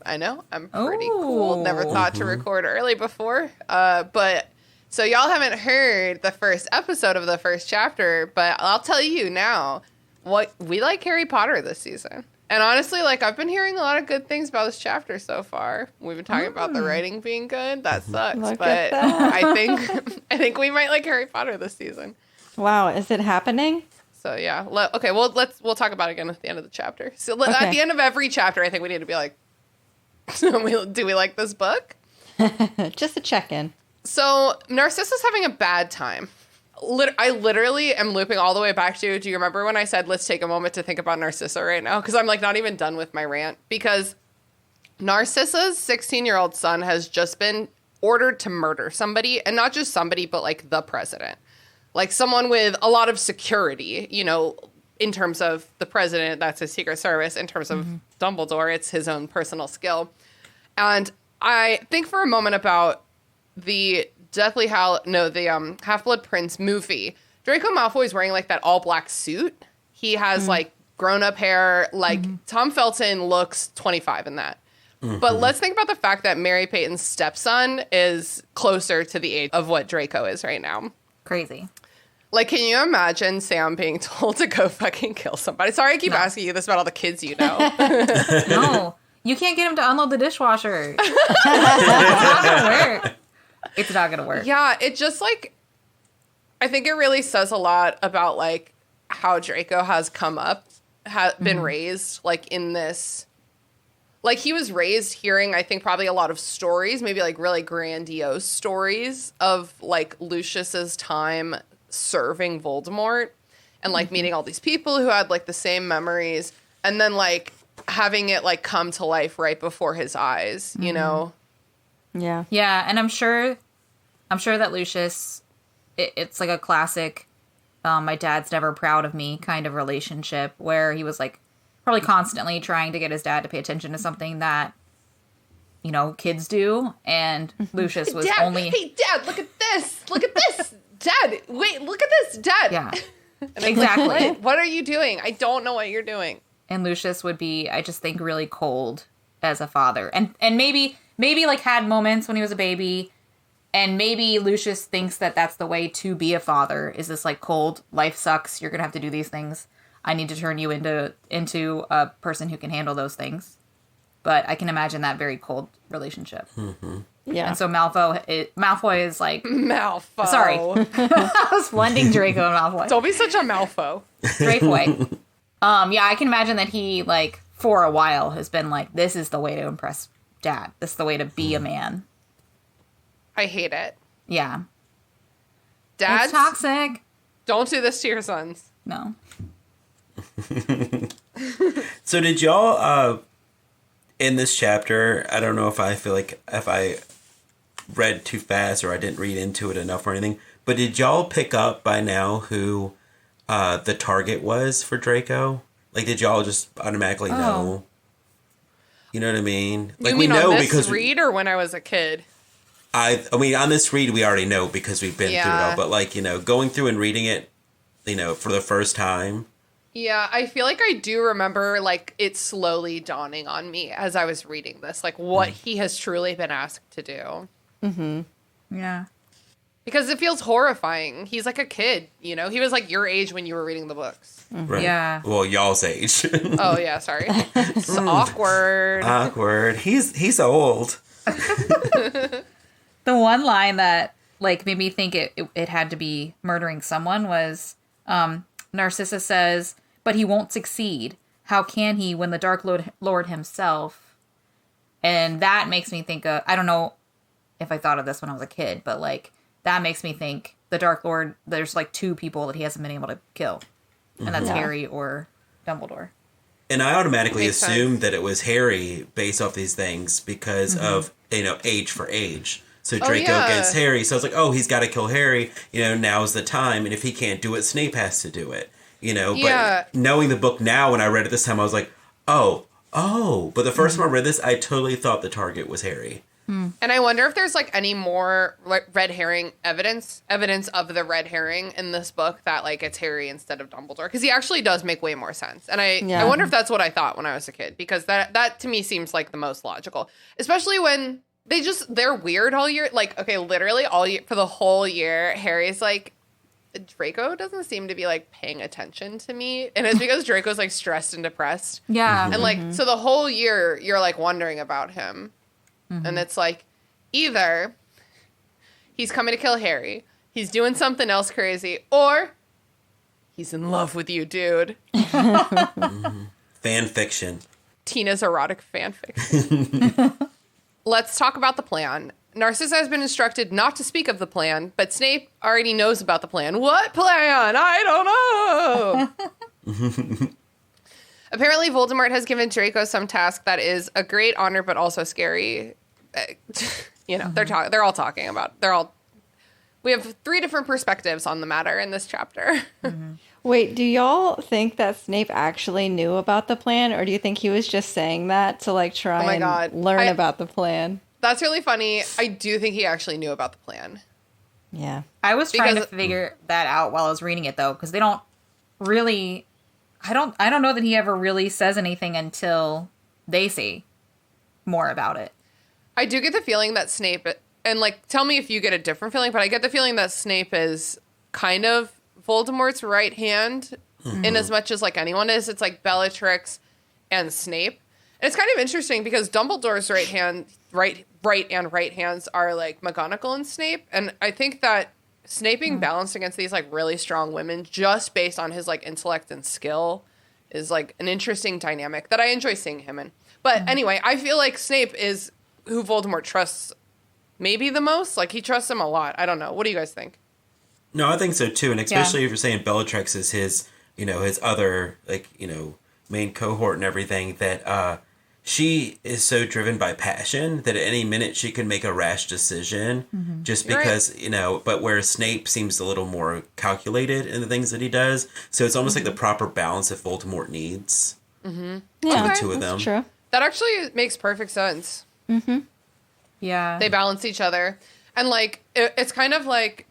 I know. I'm pretty cool. Never thought to record early before. But so y'all haven't heard the first episode of the first chapter, but I'll tell you now what we like Harry Potter this season. And honestly, like, I've been hearing a lot of good things about this chapter so far. We've been talking about the writing being good. That sucks. Look But at that. I think we might like Harry Potter this season. Wow, is it happening? So yeah. Okay, well we'll talk about it again at the end of the chapter. So at Okay. the end of every chapter, I think we need to be like, do we like this book? Just a check-in. So Narcissa's having a bad time. I literally am looping all the way back to, do you remember when I said, let's take a moment to think about Narcissa right now? Because I'm like not even done with my rant. Because Narcissa's 16-year-old son has just been ordered to murder somebody. And not just somebody, but like the president. Like someone with a lot of security, you know, in terms of the president, that's his Secret Service. In terms of Dumbledore, it's his own personal skill. And I think for a moment about the Half-Blood Prince movie. Draco Malfoy's wearing like that all black suit. He has like grown up hair. Like Tom Felton looks 25 in that. But let's think about the fact that Mary-Peyton's stepson is closer to the age of what Draco is right now. Crazy. Like, can you imagine Sam being told to go fucking kill somebody? Sorry, I keep asking you this about all the kids you know. No, you can't get him to unload the dishwasher. It's not gonna work. It's not gonna work. Yeah, it just like, I think it really says a lot about like how Draco has come up, been raised like in this, like he was raised hearing, I think probably a lot of stories, maybe like really grandiose stories of like Lucius's time serving Voldemort and like meeting all these people who had like the same memories and then like having it like come to life right before his eyes, you know? Yeah. Yeah, and I'm sure that Lucius, it's like a classic, my dad's never proud of me kind of relationship where he was like probably constantly trying to get his dad to pay attention to something that, you know, kids do. And Lucius was Dad, only... Hey, Dad, look at this. Look at this. Dad, wait, look at this. Dad. Yeah, exactly. Like, what are you doing? I don't know what you're doing. And Lucius would be, I just think, really cold as a father. And maybe like had moments when he was a baby. And maybe Lucius thinks that that's the way to be a father, is this like cold, life sucks, you're going to have to do these things. I need to turn you into a person who can handle those things. But I can imagine that very cold relationship. Mm-hmm. Yeah. And so Malfoy is like... Malfoy. Sorry. I was blending Draco and Malfoy. Don't be such a Malfoy. Dracoy. Yeah, I can imagine that he, like, for a while has been like, this is the way to impress Dad. This is the way to be a man. I hate it. Yeah. Dads, it's toxic. Don't do this to your sons. No. So did y'all, in this chapter, I don't know if I feel like if I read too fast or I didn't read into it enough or anything, but did y'all pick up by now who the target was for Draco? Like, did y'all just automatically know? You know what I mean? Like, you mean we know on this because read or when I was a kid? I mean, on this read, we already know because we've been through it all. But, like, you know, going through and reading it, you know, for the first time. Yeah, I feel like I do remember, like, it slowly dawning on me as I was reading this, like, what he has truly been asked to do. Mm-hmm. Yeah. Because it feels horrifying. He's like a kid, you know? He was, like, your age when you were reading the books. Right. Yeah. Well, y'all's age. Oh, yeah, sorry. It's awkward. Awkward. He's old. The one line that, like, made me think it had to be murdering someone was, Narcissa says, but he won't succeed. How can he when the Dark Lord himself? And that makes me think of, I don't know if I thought of this when I was a kid, but, like, that makes me think the Dark Lord, there's, like, two people that he hasn't been able to kill. And that's Harry or Dumbledore. And I automatically Makes assumed sense. that it was Harry based off these things because of, you know, age for age. So Draco against Harry. So I was like, oh, he's got to kill Harry. You know, now's the time. And if he can't do it, Snape has to do it. You know, but knowing the book now, when I read it this time, I was like, oh. But the first time I read this, I totally thought the target was Harry. And I wonder if there's, like, any more red herring evidence of the red herring in this book that, like, it's Harry instead of Dumbledore. Because he actually does make way more sense. And I wonder if that's what I thought when I was a kid. Because that to me seems like the most logical. Especially when they're weird all year. Like, okay, literally all year, for the whole year, Harry's like, Draco doesn't seem to be, like, paying attention to me. And it's because Draco's, like, stressed and depressed. Yeah. And, like, so the whole year, you're, like, wondering about him. And it's like, either he's coming to kill Harry, he's doing something else crazy, or he's in love with you, dude. Fan fiction. Tina's erotic fan fiction. Let's talk about the plan. Narcissa has been instructed not to speak of the plan, but Snape already knows about the plan. What plan? I don't know. Apparently, Voldemort has given Draco some task that is a great honor, but also scary. You know, they're all talking about. We have 3 different perspectives on the matter in this chapter. Wait, do y'all think that Snape actually knew about the plan, or do you think he was just saying that to, like, try and learn about the plan? That's really funny. I do think he actually knew about the plan. Yeah. I was trying to figure that out while I was reading it, though, because they don't really... I don't know that he ever really says anything until they say more about it. I do get the feeling that Snape, and, like, tell me if you get a different feeling, but I get the feeling that Snape is kind of Voldemort's right hand in as much as, like, anyone is. It's like Bellatrix and Snape. And it's kind of interesting because Dumbledore's right hands are, like, McGonagall and Snape. And I think that Snape being balanced against these, like, really strong women just based on his, like, intellect and skill is, like, an interesting dynamic that I enjoy seeing him in. But anyway, I feel like Snape is who Voldemort trusts maybe the most. Like, he trusts him a lot. I don't know. What do you guys think? No, I think so too, and especially if you're saying Bellatrix is his, his other main cohort and everything. That she is so driven by passion that at any minute she can make a rash decision, just because But where Snape seems a little more calculated in the things that he does, so it's almost like the proper balance that Voldemort needs. Yeah, the two of them. that's true. That actually makes perfect sense. Yeah. They balance each other. And, like, it's kind of like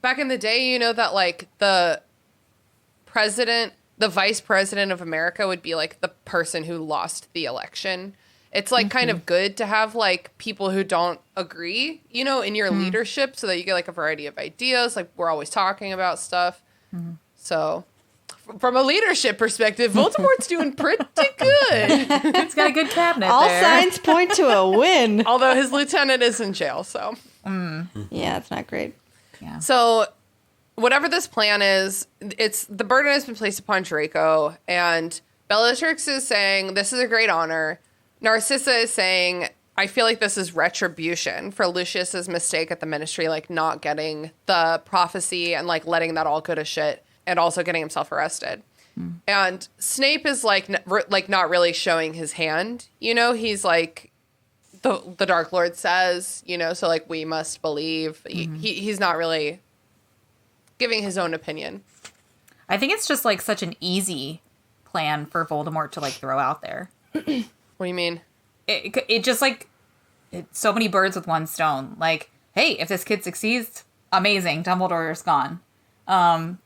back in the day, that, like, the vice president of America would be, like, the person who lost the election. It's, like, kind of good to have, like, people who don't agree, in your leadership so that you get, like, a variety of ideas. Like, we're always talking about stuff. So, from a leadership perspective, Voldemort's doing pretty good. He's got a good cabinet All there. signs point to a win. Although his lieutenant is in jail, so. Yeah, it's not great. Yeah. So, whatever this plan is, the burden has been placed upon Draco, and Bellatrix is saying, this is a great honor. Narcissa is saying, I feel like this is retribution for Lucius's mistake at the Ministry, like, not getting the prophecy and, like, letting that all go to shit, and also getting himself arrested. And Snape is, like, not really showing his hand, He's, like, the Dark Lord says, so, like, we must believe. He's not really giving his own opinion. I think it's just like such an easy plan for Voldemort to like throw out there. What do you mean? It just like so many birds with one stone. Like, hey, if this kid succeeds, amazing, Dumbledore's gone.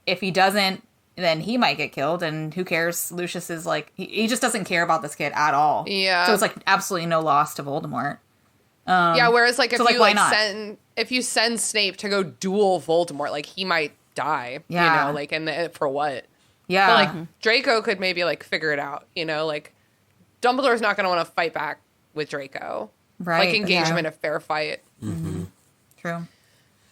If he doesn't, then he might get killed, and who cares? Lucius is like he just doesn't care about this kid at all. Yeah. So it's like absolutely no loss to Voldemort. Yeah. Whereas like if so, you why like not? if you send Snape to go duel Voldemort, like he might die. Yeah. Like and for what? Yeah. But like Draco could maybe like figure it out. Like Dumbledore's not going to want to fight back with Draco. Right. Like engage him Yeah. in a fair fight. True.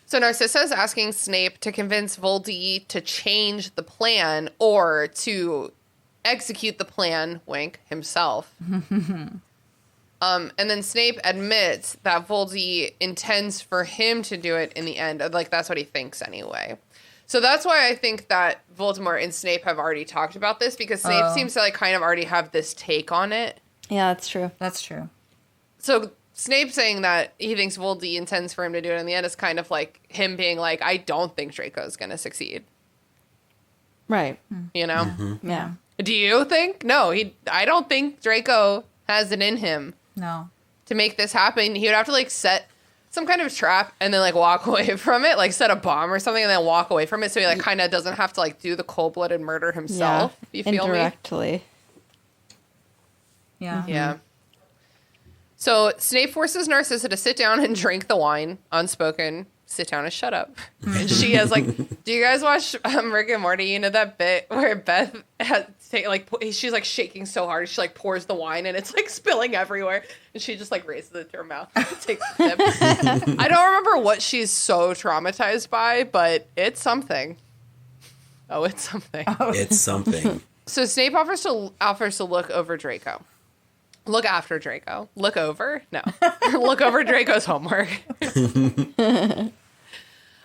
So Narcissa is asking Snape to convince Voldy to change the plan or to execute the plan, wink, himself. And then Snape admits that Voldy intends for him to do it in the end. Like, that's what he thinks anyway. So that's why I think that Voldemort and Snape have already talked about this, because Snape seems to, like, kind of already have this take on it. Yeah, that's true. That's true. So Snape saying that he thinks Voldy intends for him to do it in the end is kind of like him being like, I don't think Draco's going to succeed. Right. Yeah. Do you think? No, I don't think Draco has it in him No. to make this happen. He would have to like set some kind of trap and then like walk away from it, like set a bomb or something and then walk away from it. So he like kind of doesn't have to like do the cold-blooded murder himself. Yeah. You feel Indirectly. Yeah. me? Yeah. So Snape forces Narcissa to sit down and drink the wine. Unspoken, sit down and shut up. And she has like, do you guys watch Rick and Morty? You know that bit where Beth has she's like shaking so hard, she like pours the wine and it's like spilling everywhere, and she just like raises it to her mouth and takes a sip. I don't remember what she's so traumatized by, but it's something. Oh, it's something. It's something. So Snape offers to look over Draco. Look after Draco. Look over? No. Look over Draco's homework.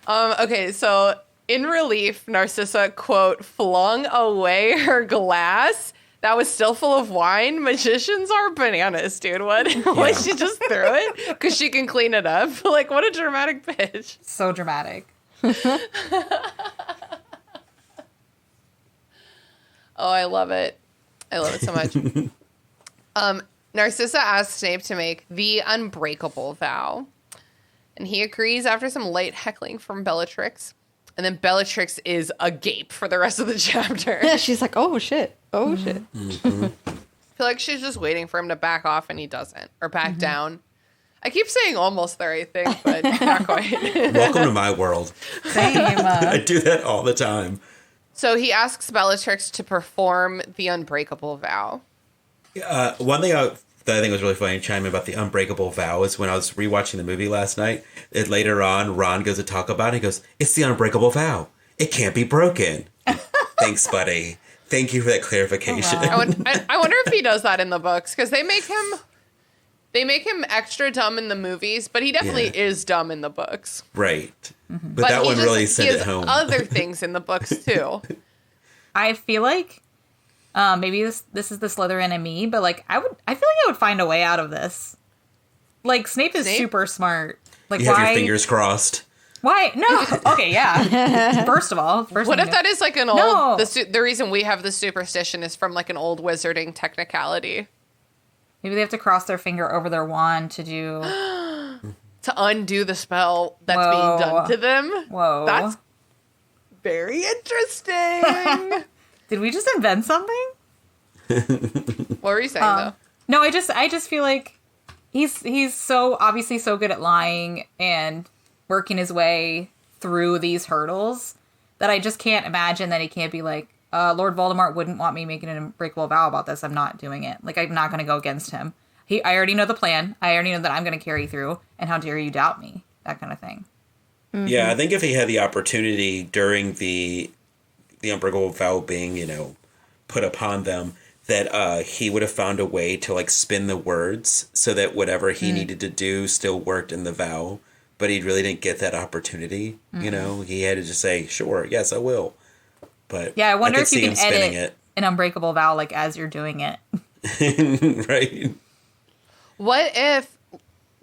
Okay, so in relief, Narcissa, quote, flung away her glass that was still full of wine. Magicians are bananas, dude. What? Like, she just threw it? Because she can clean it up? Like, what a dramatic bitch. So dramatic. Oh, I love it. I love it so much. Narcissa asks Snape to make the unbreakable vow. And he agrees after some light heckling from Bellatrix. And then Bellatrix is agape for the rest of the chapter. Yeah, she's like, oh, shit. Oh, shit. I feel like she's just waiting for him to back off, and he doesn't. Or back down. I keep saying almost there, I think, but not quite. Welcome to my world. Same. I do that all the time. So he asks Bellatrix to perform the unbreakable vow. One thing that I think was really funny to chime in about the unbreakable vow is when I was rewatching the movie last night. Later on, Ron goes to talk about it. He goes, "It's the unbreakable vow. It can't be broken." Thanks, buddy. Thank you for that clarification. Oh, wow. I wonder if he does that in the books, because they make him They make him extra dumb in the movies, but he definitely is dumb in the books. Right. But that one really sent it home. Other things in the books, too. I feel like maybe this is the Slytherin in me, but like I feel like I would find a way out of this. Like Snape is super smart. Like you have your fingers crossed. Why? No. Okay, yeah. First of all, what if that is like an old? The reason we have the superstition is from like an old wizarding technicality. Maybe they have to cross their finger over their wand to do to undo the spell that's being done to them. Whoa, that's very interesting. Did we just invent something? What were you saying though? No, I just feel like he's so obviously so good at lying and working his way through these hurdles that I just can't imagine that he can't be like, Lord Voldemort wouldn't want me making an unbreakable vow about this. I'm not doing it. Like, I'm not going to go against him. I already know the plan. I already know that I'm going to carry through. And how dare you doubt me? That kind of thing. Mm-hmm. Yeah, I think if he had the opportunity during the unbreakable vow being, put upon them, that he would have found a way to, like, spin the words so that whatever he needed to do still worked in the vow. But he really didn't get that opportunity, He had to just say, sure, yes, I will. But yeah, I wonder if you can edit an unbreakable vow, like, as you're doing it. Right. What if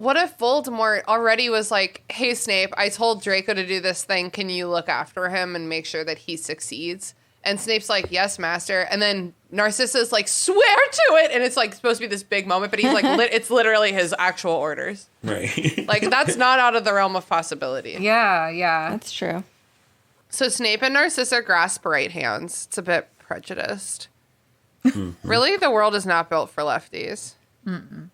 Voldemort already was like, hey, Snape, I told Draco to do this thing. Can you look after him and make sure that he succeeds? And Snape's like, yes, master. And then Narcissa's like, swear to it. And it's like supposed to be this big moment, but he's like, it's literally his actual orders. Right. Like, that's not out of the realm of possibility. Yeah. That's true. So Snape and Narcissa grasp right hands. It's a bit prejudiced. Really? The world is not built for lefties. Mm-mm.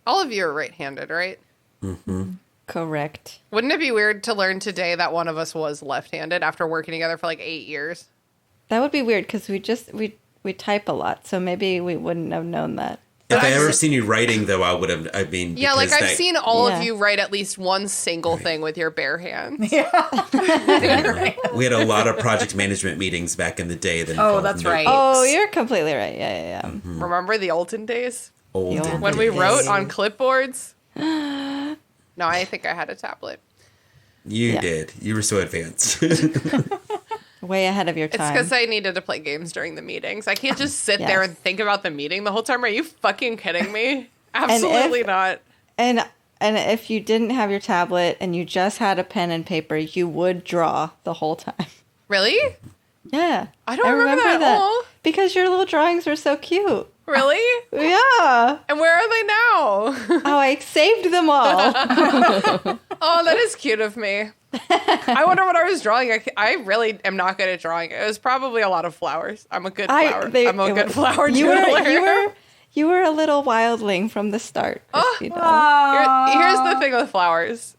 All of you are right-handed, right? Mm-hmm. Correct. Wouldn't it be weird to learn today that one of us was left-handed after working together for like 8 years? That would be weird because we type a lot, so maybe we wouldn't have known that. If I ever seen you writing, though, I would have. Yeah, like I've seen all of you write at least one single thing with your bare hands. Yeah. We had a lot of project management meetings back in the day. That's right. Oh, you're completely right. Yeah. Mm-hmm. Remember the olden days? When we wrote on clipboards? No, I think I had a tablet. You did. You were so advanced. Way ahead of your time. It's because I needed to play games during the meetings. I can't just sit there and think about the meeting the whole time. Are you fucking kidding me? Absolutely not. And if you didn't have your tablet and you just had a pen and paper, you would draw the whole time. Really? Yeah. I don't remember that at all. Because your little drawings were so cute. Really? Yeah. And where are they now? Oh, I saved them all. Oh, that is cute of me. I wonder what I was drawing. I really am not good at drawing. It was probably a lot of flowers. I'm a good flower. I'm a good flower doodler. You were a little wildling from the start. Here's the thing with flowers.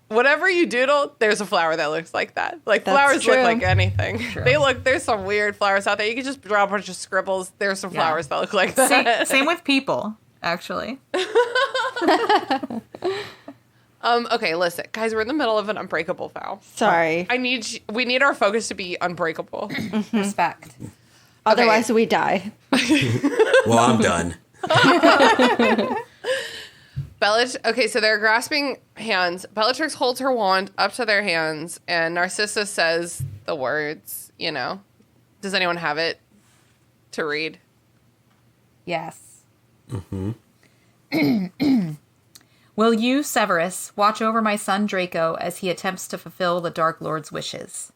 Whatever you doodle, there's a flower that looks like that. Like, flowers look like anything. True. There's some weird flowers out there. You can just draw a bunch of scribbles. There's some flowers that look like that. Same with people, actually. Okay, listen. Guys, we're in the middle of an unbreakable vow. Sorry. We need our focus to be unbreakable. Respect. Otherwise, we die. Well, I'm done. Okay, so they're grasping hands. Bellatrix holds her wand up to their hands, and Narcissa says the words, Does anyone have it to read? Yes. Mm-hmm. Will you, Severus, watch over my son Draco as he attempts to fulfill the Dark Lord's wishes?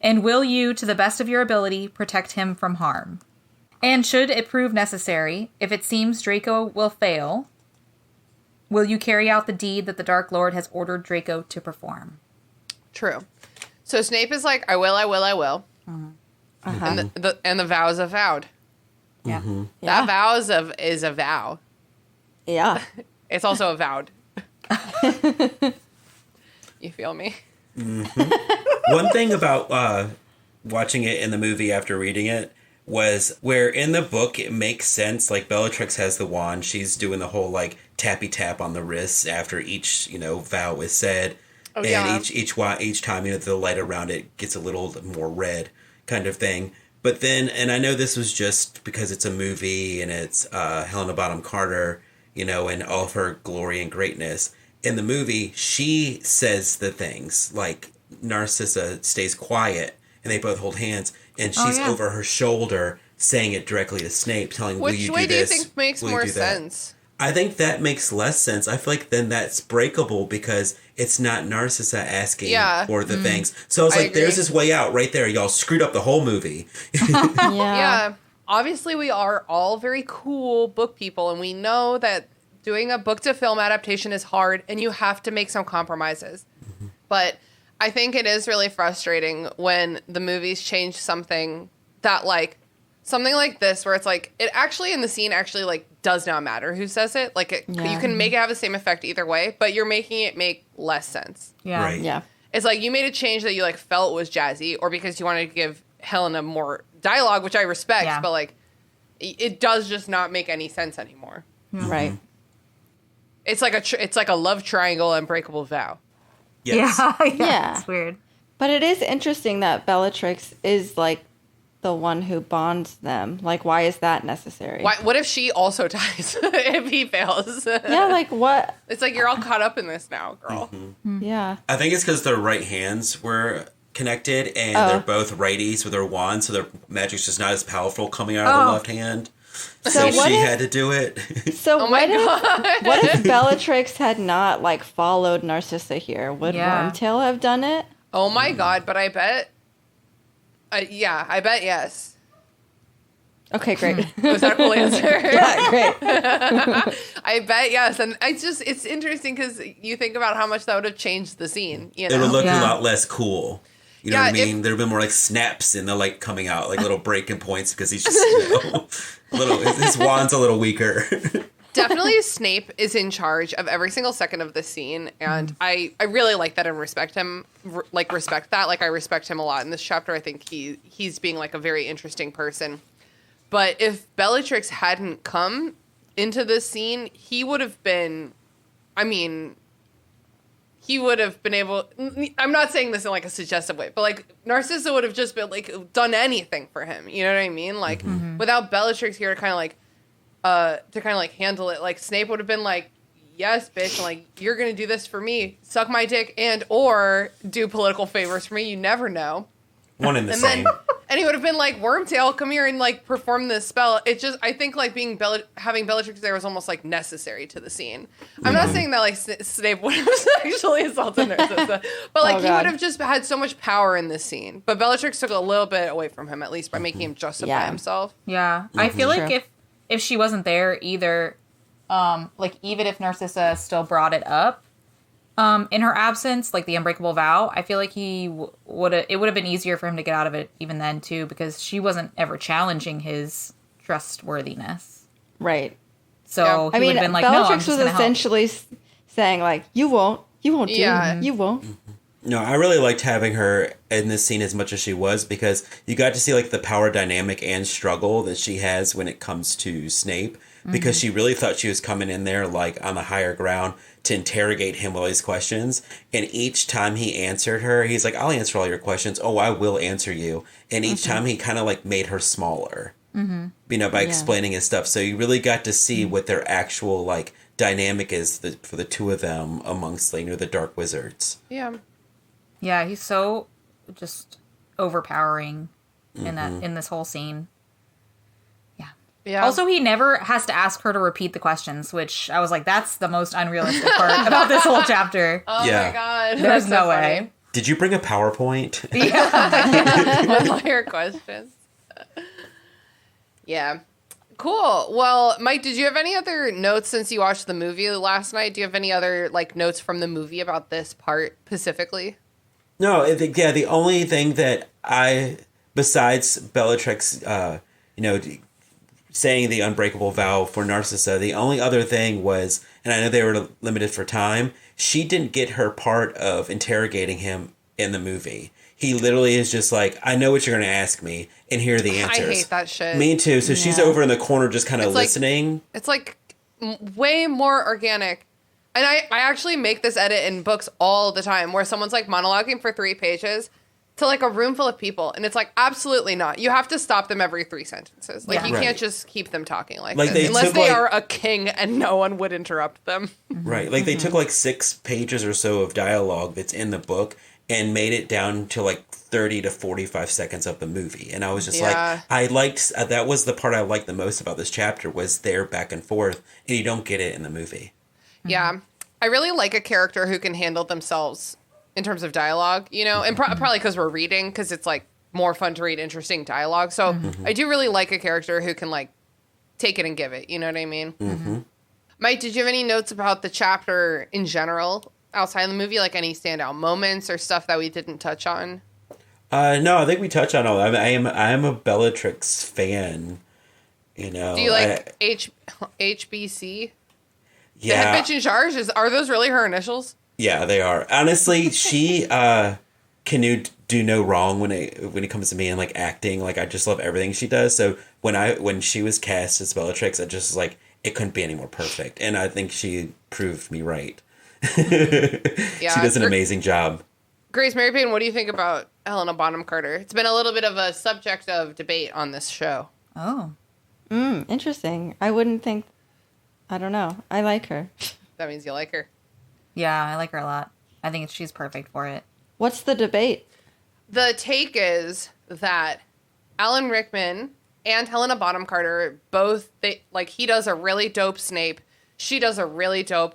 And will you, to the best of your ability, protect him from harm? And should it prove necessary, if it seems Draco will fail, will you carry out the deed that the Dark Lord has ordered Draco to perform? True. So Snape is like, I will. Mm-hmm. Uh-huh. And the vow is avowed. Yeah. Mm-hmm. That vow is a vow. Yeah. It's also avowed. You feel me? Mm-hmm. One thing about watching it in the movie after reading it was where in the book it makes sense. Like, Bellatrix has the wand. She's doing the whole, like, tappy tap on the wrists after each, vow is said. Oh, and yeah. each time, the light around it gets a little more red kind of thing. But then, and I know this was just because it's a movie and it's Helena Bonham Carter, you know, and all of her glory and greatness. In the movie, she says the things, like Narcissa stays quiet and they both hold hands, and she's over her shoulder saying it directly to Snape, telling, will you do this? Which way do you think makes more sense? I think that makes less sense. I feel like then that's breakable because it's not Narcissa asking for the things. So it's like, there's this way out right there. Y'all screwed up the whole movie. Yeah. Obviously, we are all very cool book people, and we know that doing a book to film adaptation is hard, and you have to make some compromises. Mm-hmm. But I think it is really frustrating when the movies change something that, like, something like this, where it's like, it actually in the scene actually, like, does not matter who says it. Like, you can make it have the same effect either way, but you're making it make less sense. Yeah. Right. Yeah. It's like you made a change that you, like, felt was jazzy, or because you wanted to give Helena more dialogue, which I respect, but, like, it does just not make any sense anymore. Mm-hmm. Right. It's like a love triangle, unbreakable vow. Yes. Yeah. It's weird. But it is interesting that Bellatrix is, like, the one who bonds them. Like, why is that necessary? What if she also dies if he fails? Yeah, like, what? It's like, you're all caught up in this now, girl. Mm-hmm. Yeah. I think it's because their right hands were connected, and they're both righties with their wands, so their magic's just not as powerful coming out of the left hand. So she had to do it. So what if Bellatrix had not, like, followed Narcissa here? Would Wormtail have done it? Oh my god, but I bet... I bet yes. Okay, great. Was that a cool answer? Yeah, great. I bet yes. And it's interesting because you think about how much that would have changed the scene. You know? It would look a lot less cool. You know what I mean? There would have been more like snaps and the like coming out, like little breaking points because he's just, a little, his wand's a little weaker. Definitely Snape is in charge of every single second of the scene, and I really like that and respect him, respect that. Like, I respect him a lot in this chapter. I think he's being, like, a very interesting person. But if Bellatrix hadn't come into this scene, he would have been, he would have been able, I'm not saying this in, like, a suggestive way, but, like, Narcissa would have just been, like, done anything for him. You know what I mean? Like, without Bellatrix here to kind of, like, handle it, like, Snape would have been like, yes, bitch, and, like, you're gonna do this for me, suck my dick, and or do political favors for me, you never know. One in the same. And he would have been like, Wormtail, come here and, like, perform this spell. It just, I think, like, having Bellatrix there was almost, like, necessary to the scene. I'm not saying that, like, Snape would have sexually assaulted Narcissa, but, like, he would have just had so much power in this scene. But Bellatrix took a little bit away from him, at least, by making him justify himself. Yeah. I feel like if she wasn't there either, like, even if Narcissa still brought it up, in her absence, like the unbreakable vow, I feel like it would have been easier for him to get out of it even then too, because she wasn't ever challenging his trustworthiness. Right. So he would have been like, Bellatrix no, I'm just was essentially saying, like, you won't do it. You won't. No, I really liked having her in this scene as much as she was, because you got to see, like, the power dynamic and struggle that she has when it comes to Snape, because she really thought she was coming in there, like, on the higher ground to interrogate him with all these questions. And each time he answered her, he's like, I'll answer all your questions. Oh, I will answer you. And each time he kind of, like, made her smaller, you know, by explaining his stuff. So you really got to see what their actual, like, dynamic is for the two of them amongst, like, you know, the Dark Wizards. Yeah. Yeah, he's so just overpowering in this whole scene. Yeah. Also, he never has to ask her to repeat the questions, which I was like, that's the most unrealistic part about this whole chapter. Oh my god. There's no way. Did you bring a PowerPoint? Yeah. One-liner questions. Yeah. Cool. Well, Mike, did you have any other notes since you watched the movie last night? Do you have any other, like, notes from the movie about this part specifically? No, the only thing that besides Bellatrix, saying the unbreakable vow for Narcissa, the only other thing was, and I know they were limited for time, she didn't get her part of interrogating him in the movie. He literally is just like, I know what you're going to ask me, and here are the answers. I hate that shit. Me too. So she's over in the corner just kind of listening. It's like way more organic. And I actually make this edit in books all the time where someone's like monologuing for 3 pages to like a room full of people, and it's like, absolutely not. You have to stop them every 3 sentences. Like, you can't just keep them talking like this. Unless they are a king and no one would interrupt them. Right. Like, they took like 6 pages or so of dialogue that's in the book and made it down to like 30 to 45 seconds of the movie. And I was just like, I liked, that was the part I liked the most about this chapter, was their back and forth, and you don't get it in the movie. Yeah. I really like a character who can handle themselves in terms of dialogue, you know, and probably because we're reading, because it's like more fun to read interesting dialogue. So I do really like a character who can like take it and give it. You know what I mean? Mm-hmm. Mike, did you have any notes about the chapter in general outside of the movie? Like any standout moments or stuff that we didn't touch on? No, I think we touched on all that. I am a Bellatrix fan, you know. Do you like HBC? Yeah. The head bitch in charge? Are those really her initials? Yeah, they are. Honestly, she can do no wrong when it comes to me and like acting. Like, I just love everything she does. So when she was cast as Bellatrix, I just like, it couldn't be any more perfect. And I think she proved me right. She does an amazing job. Grace, Mary-Peyton, what do you think about Helena Bonham Carter? It's been a little bit of a subject of debate on this show. Oh. Interesting. I wouldn't think... I don't know. I like her. That means you like her. Yeah, I like her a lot. I think she's perfect for it. What's the debate? The take is that Alan Rickman and Helena Bonham Carter both, he does a really dope Snape. She does a really dope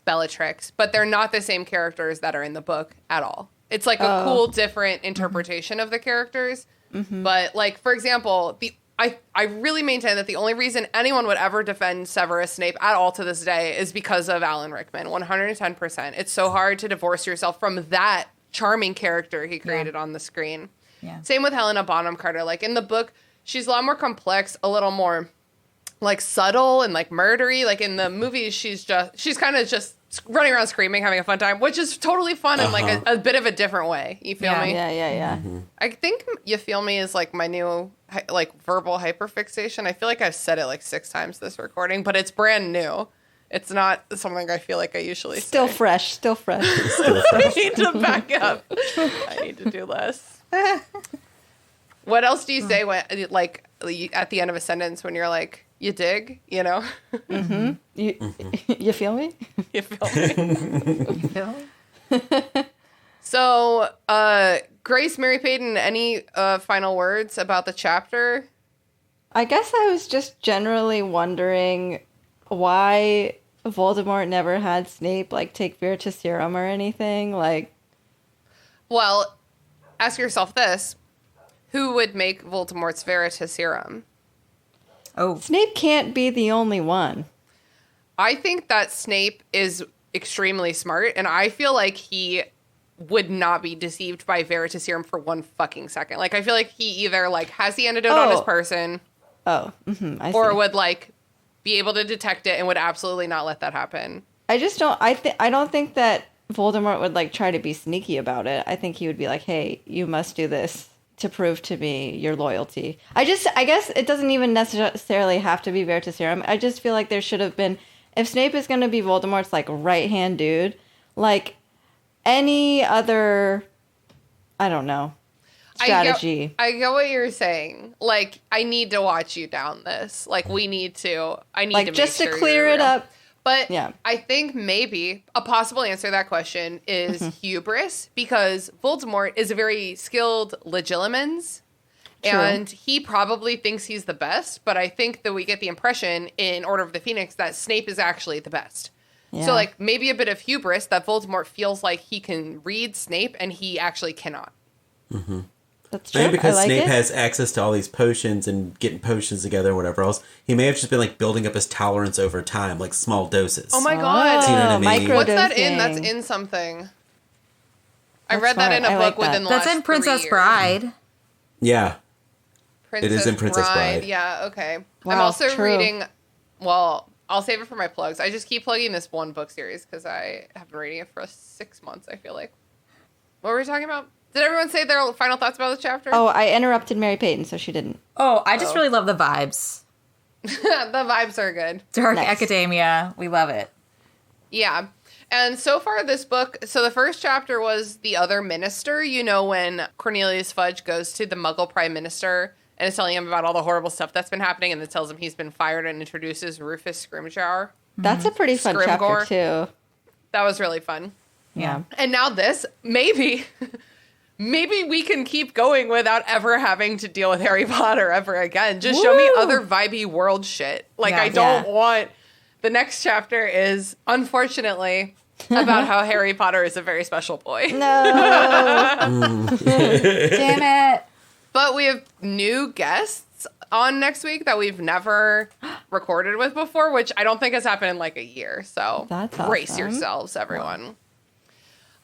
Bellatrix, but they're not the same characters that are in the book at all. It's like a cool, different interpretation of the characters. Mm-hmm. But, like, for example, I really maintain that the only reason anyone would ever defend Severus Snape at all to this day is because of Alan Rickman, 110%. It's so hard to divorce yourself from that charming character he created on the screen. Yeah. Same with Helena Bonham Carter. Like, in the book, she's a lot more complex, a little more, like, subtle and, like, murdery. Like, in the movies, she's kind of just running around screaming, having a fun time, which is totally fun in, like, a bit of a different way. You feel me? Yeah. Mm-hmm. I think You Feel Me is, like, my new, like, verbal hyperfixation. I feel like I've said it, like, 6 times this recording, but it's brand new. It's not something I feel like I usually Still say. fresh. Still fresh. I need to back up. I need to do less. What else do you say when, like, at the end of a sentence when you're like, you dig, you know? Mm-hmm. You feel me? You feel me? You feel me? So, Grace, Mary-Peyton, any final words about the chapter? I guess I was just generally wondering why Voldemort never had Snape, like, take Veritaserum or anything. Like, well, ask yourself this. Who would make Voldemort's Veritaserum? Oh. Snape can't be the only one. I think that Snape is extremely smart, and I feel like he would not be deceived by Veritaserum for one fucking second. Like, I feel like he either, like, has the antidote on his person. I or see. would, like, be able to detect it and would absolutely not let that happen. I just don't... I don't think that Voldemort would, like, try to be sneaky about it. I think he would be like, hey, you must do this to prove to me your loyalty. I guess it doesn't even necessarily have to be Veritaserum. I just feel like there should have been... If Snape is going to be Voldemort's, like, right-hand dude, like, any other... I don't know. Strategy. I get what you're saying. Like, I need to watch you down this. Like, I need to make just sure to clear it up. But yeah. I think maybe a possible answer to that question is hubris, because Voldemort is a very skilled legilimens, and he probably thinks he's the best, but I think that we get the impression in Order of the Phoenix that Snape is actually the best. Yeah. So, like, maybe a bit of hubris that Voldemort feels like he can read Snape and he actually cannot. Mm-hmm. That's true. Maybe because like Snape it. has access to all these potions and getting potions together or whatever else, he may have just been, like, building up his tolerance over time, like small doses. Oh my god. Do you know what I mean? What's that in? That's in something. I read that in a book within the last 3 years. That's in Princess Bride. Yeah. Princess it is in Princess Bride. Yeah, okay. Wow, I'm also true. reading, well, I'll save it for my plugs. I just keep plugging this one book series because I have been reading it for 6 months, I feel like. What were we talking about? Did everyone say their final thoughts about the chapter? Oh, I interrupted Mary-Peyton, so she didn't. Oh, I just really love the vibes. The vibes are good. Dark Nice. academia. We love it. Yeah. And so far, this book, so the first chapter was The Other Minister. You know, when Cornelius Fudge goes to the Muggle Prime Minister and is telling him about all the horrible stuff that's been happening, and then tells him he's been fired and introduces Rufus Scrimgeour. That's a pretty fun chapter, too. That was really fun. Yeah. And now this, maybe we can keep going without ever having to deal with Harry Potter ever again. Just show me other vibey world shit. Like, I don't want... The next chapter is, unfortunately, about how Harry Potter is a very special boy. No. Damn it. But we have new guests on next week that we've never recorded with before, which I don't think has happened in like a year. So That's brace awesome. yourselves, everyone.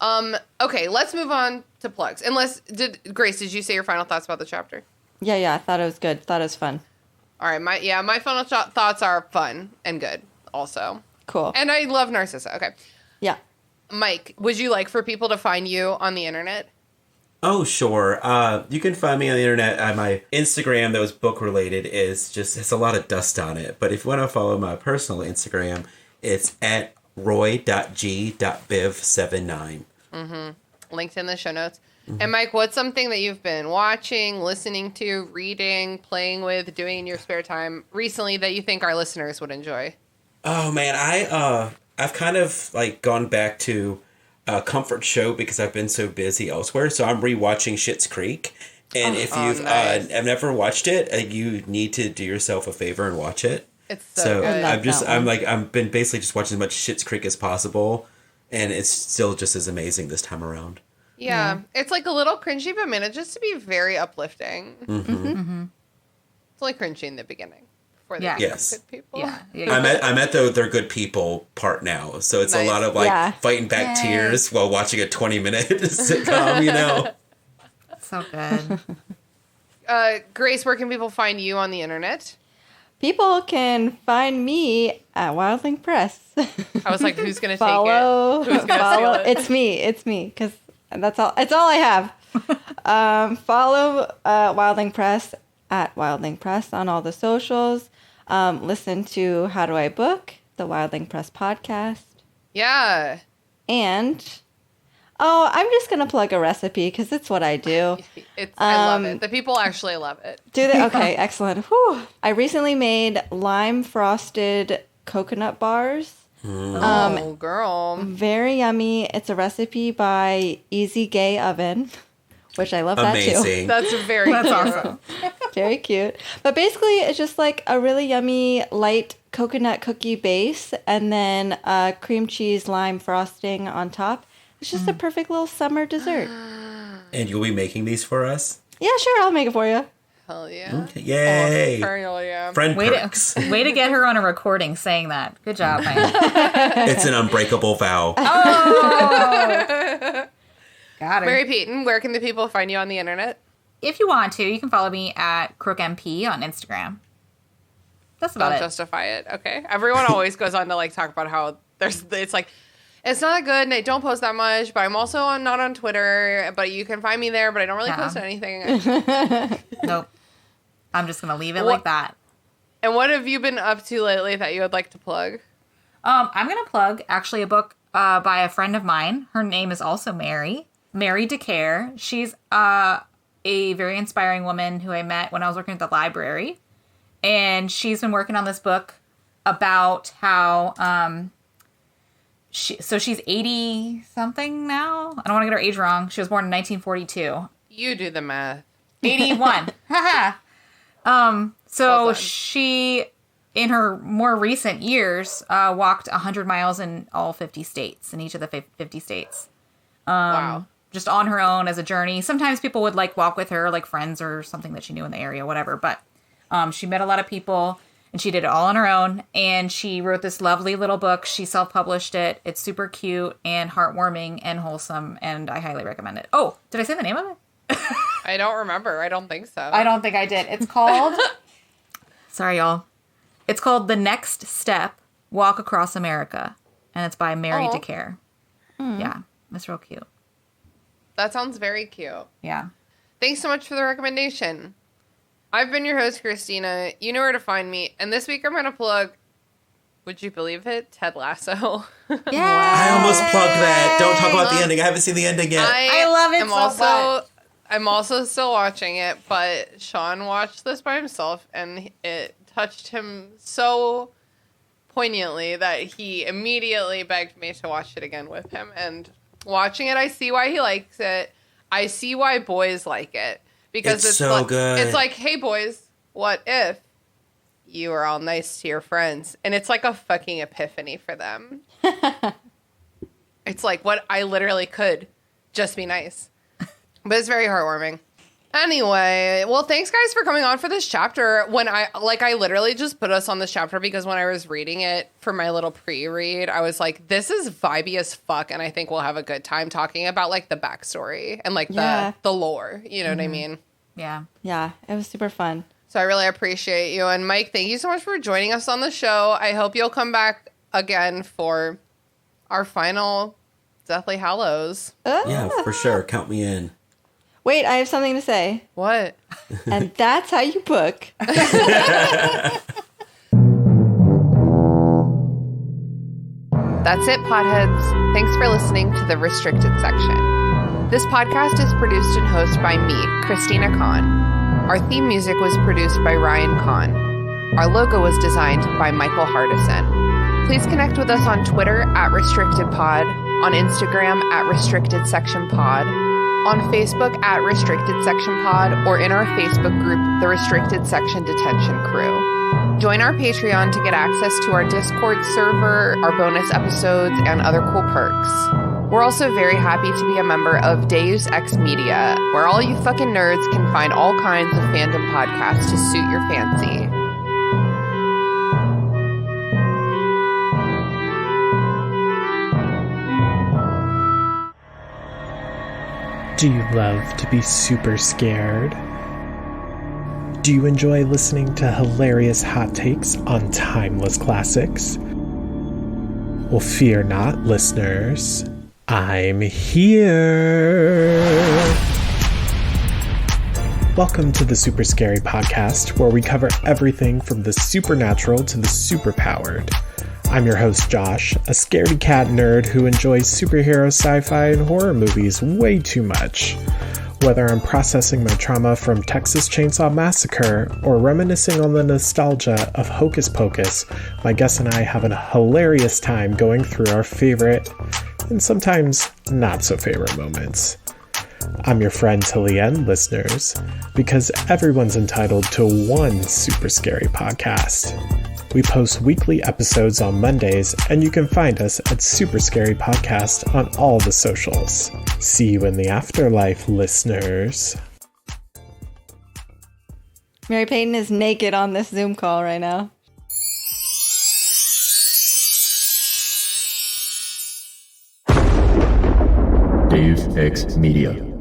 Okay, let's move on to plugs. Grace, did you say your final thoughts about the chapter? Yeah, I thought it was good. Thought it was fun. All right, my final thoughts are fun and good also. Cool. And I love Narcissa. Okay. Yeah. Mike, would you like for people to find you on the internet? Oh, sure. You can find me on the internet. My Instagram that was book related it's a lot of dust on it. But if you want to follow my personal Instagram, it's at roy.g.biv79. Linked in the show notes. And Mike, what's something that you've been watching, listening to, reading, playing with, doing in your spare time recently that you think our listeners would enjoy? Oh man, I've kind of like gone back to a comfort show because I've been so busy elsewhere. So I'm rewatching Schitt's Creek, and if you've nice. I've never watched it, you need to do yourself a favor and watch it. It's so good. I've been basically just watching as much Schitt's Creek as possible, and it's still just as amazing this time around. Yeah, it's like a little cringy, but manages to be very uplifting. It's like cringy in the beginning. Before they become good people. Yeah. I'm at their good people part now, so it's Nice. a lot of like fighting back tears while watching a 20-minute sitcom. You know, So good. Grace, where can people find you on the internet? People can find me at Wildling Press. I was like, who's going to take follow, it? Who's going to steal it? It's me, because that's all. It's all I have. Follow Wildling Press at Wildling Press on all the socials. Listen to How Do I Book, the Wildling Press podcast. Yeah. And, I'm just going to plug a recipe because it's what I do. I love it. The people actually love it. Do they? Okay, excellent. Whew. I recently made lime frosted coconut bars. Oh, girl. Very yummy. It's a recipe by Easy Gay Oven, which I love that too. amazing. That's very cute. awesome. Very cute. But basically, it's just like a really yummy light coconut cookie base and then cream cheese lime frosting on top. It's just a perfect little summer dessert. And you'll be making these for us? Yeah, sure. I'll make it for you. Hell yeah. Okay. Yay! Hell yeah. Friend Way perks. to get her on a recording saying that. Good job, Mike. It's an unbreakable vow. Got her. Mary-Peyton, where can the people find you on the internet? If you want to, you can follow me at CrookMP on Instagram. That's about Don't it. justify it. Okay. Everyone always goes on to like talk about how it's like, it's not that good and I don't post that much, but I'm also not on Twitter, but you can find me there, but I don't really post anything. Nope. I'm just going to leave it like that. And what have you been up to lately that you would like to plug? I'm going to plug actually a book by a friend of mine. Her name is also Mary DeCare. She's a very inspiring woman who I met when I was working at the library. And she's been working on this book about how she's 80 something now. I don't want to get her age wrong. She was born in 1942. You do the math. 81. Haha. So Well she, in her more recent years, walked 100 miles in all 50 states, in each of the 50 states. Wow. Just on her own as a journey. Sometimes people would like walk with her, like friends or something that she knew in the area, whatever. But she met a lot of people and she did it all on her own. And she wrote this lovely little book. She self-published it. It's super cute and heartwarming and wholesome. And I highly recommend it. Oh, did I say the name of it? I don't remember. I don't think so. I don't think I did. It's called... Sorry, y'all. It's called The Next Step, Walk Across America. And it's by Mary DeCare. Yeah, it's real cute. That sounds very cute. Yeah. Thanks so much for the recommendation. I've been your host, Christina. You know where to find me. And this week I'm going to plug would you believe it? Ted Lasso. Yeah. I almost plugged that. Don't talk about the ending. I haven't seen the ending yet. I love it much. I'm also still watching it, but Sean watched this by himself, and it touched him so poignantly that he immediately begged me to watch it again with him. And watching it, I see why he likes it. I see why boys like it. Because it's so good. It's like, hey, boys, what if you were all nice to your friends? And it's like a fucking epiphany for them. It's like, what I literally could just be nice. But it's very heartwarming. Anyway, well, thanks guys for coming on for this chapter. When I literally just put us on this chapter because when I was reading it for my little pre-read, I was like, this is vibey as fuck, and I think we'll have a good time talking about like the backstory and like the lore. You know what I mean? Yeah. Yeah, it was super fun. So I really appreciate you. And Mike, thank you so much for joining us on the show. I hope you'll come back again for our final Deathly Hallows. Yeah, for sure. Count me in. Wait, I have something to say. What? And that's how you book. That's it, potheads. Thanks for listening to the Restricted Section. This podcast is produced and hosted by me, Christina Kahn. Our theme music was produced by Ryan Kahn. Our logo was designed by Michael Hardison. Please connect with us on Twitter @RestrictedPod, on Instagram @RestrictedSectionPod, on Facebook @RestrictedSectionPod, or in our Facebook group, The Restricted Section Detention Crew. Join our Patreon to get access to our Discord server, our bonus episodes, and other cool perks. We're also very happy to be a member of Deus Ex Media, where all you fucking nerds can find all kinds of fandom podcasts to suit your fancy. Do you love to be super scared? Do you enjoy listening to hilarious hot takes on timeless classics? Well, fear not, listeners. I'm here. Welcome to the Super Scary Podcast, where we cover everything from the supernatural to the superpowered. I'm your host, Josh, a scaredy cat nerd who enjoys superhero, sci-fi, and horror movies way too much. Whether I'm processing my trauma from Texas Chainsaw Massacre or reminiscing on the nostalgia of Hocus Pocus, my guests and I have a hilarious time going through our favorite and sometimes not so favorite moments. I'm your friend till the end, listeners, because everyone's entitled to one super scary podcast. We post weekly episodes on Mondays, and you can find us at Super Scary Podcast on all the socials. See you in the afterlife, listeners. Mary-Peyton is naked on this Zoom call right now. Deus Ex Media.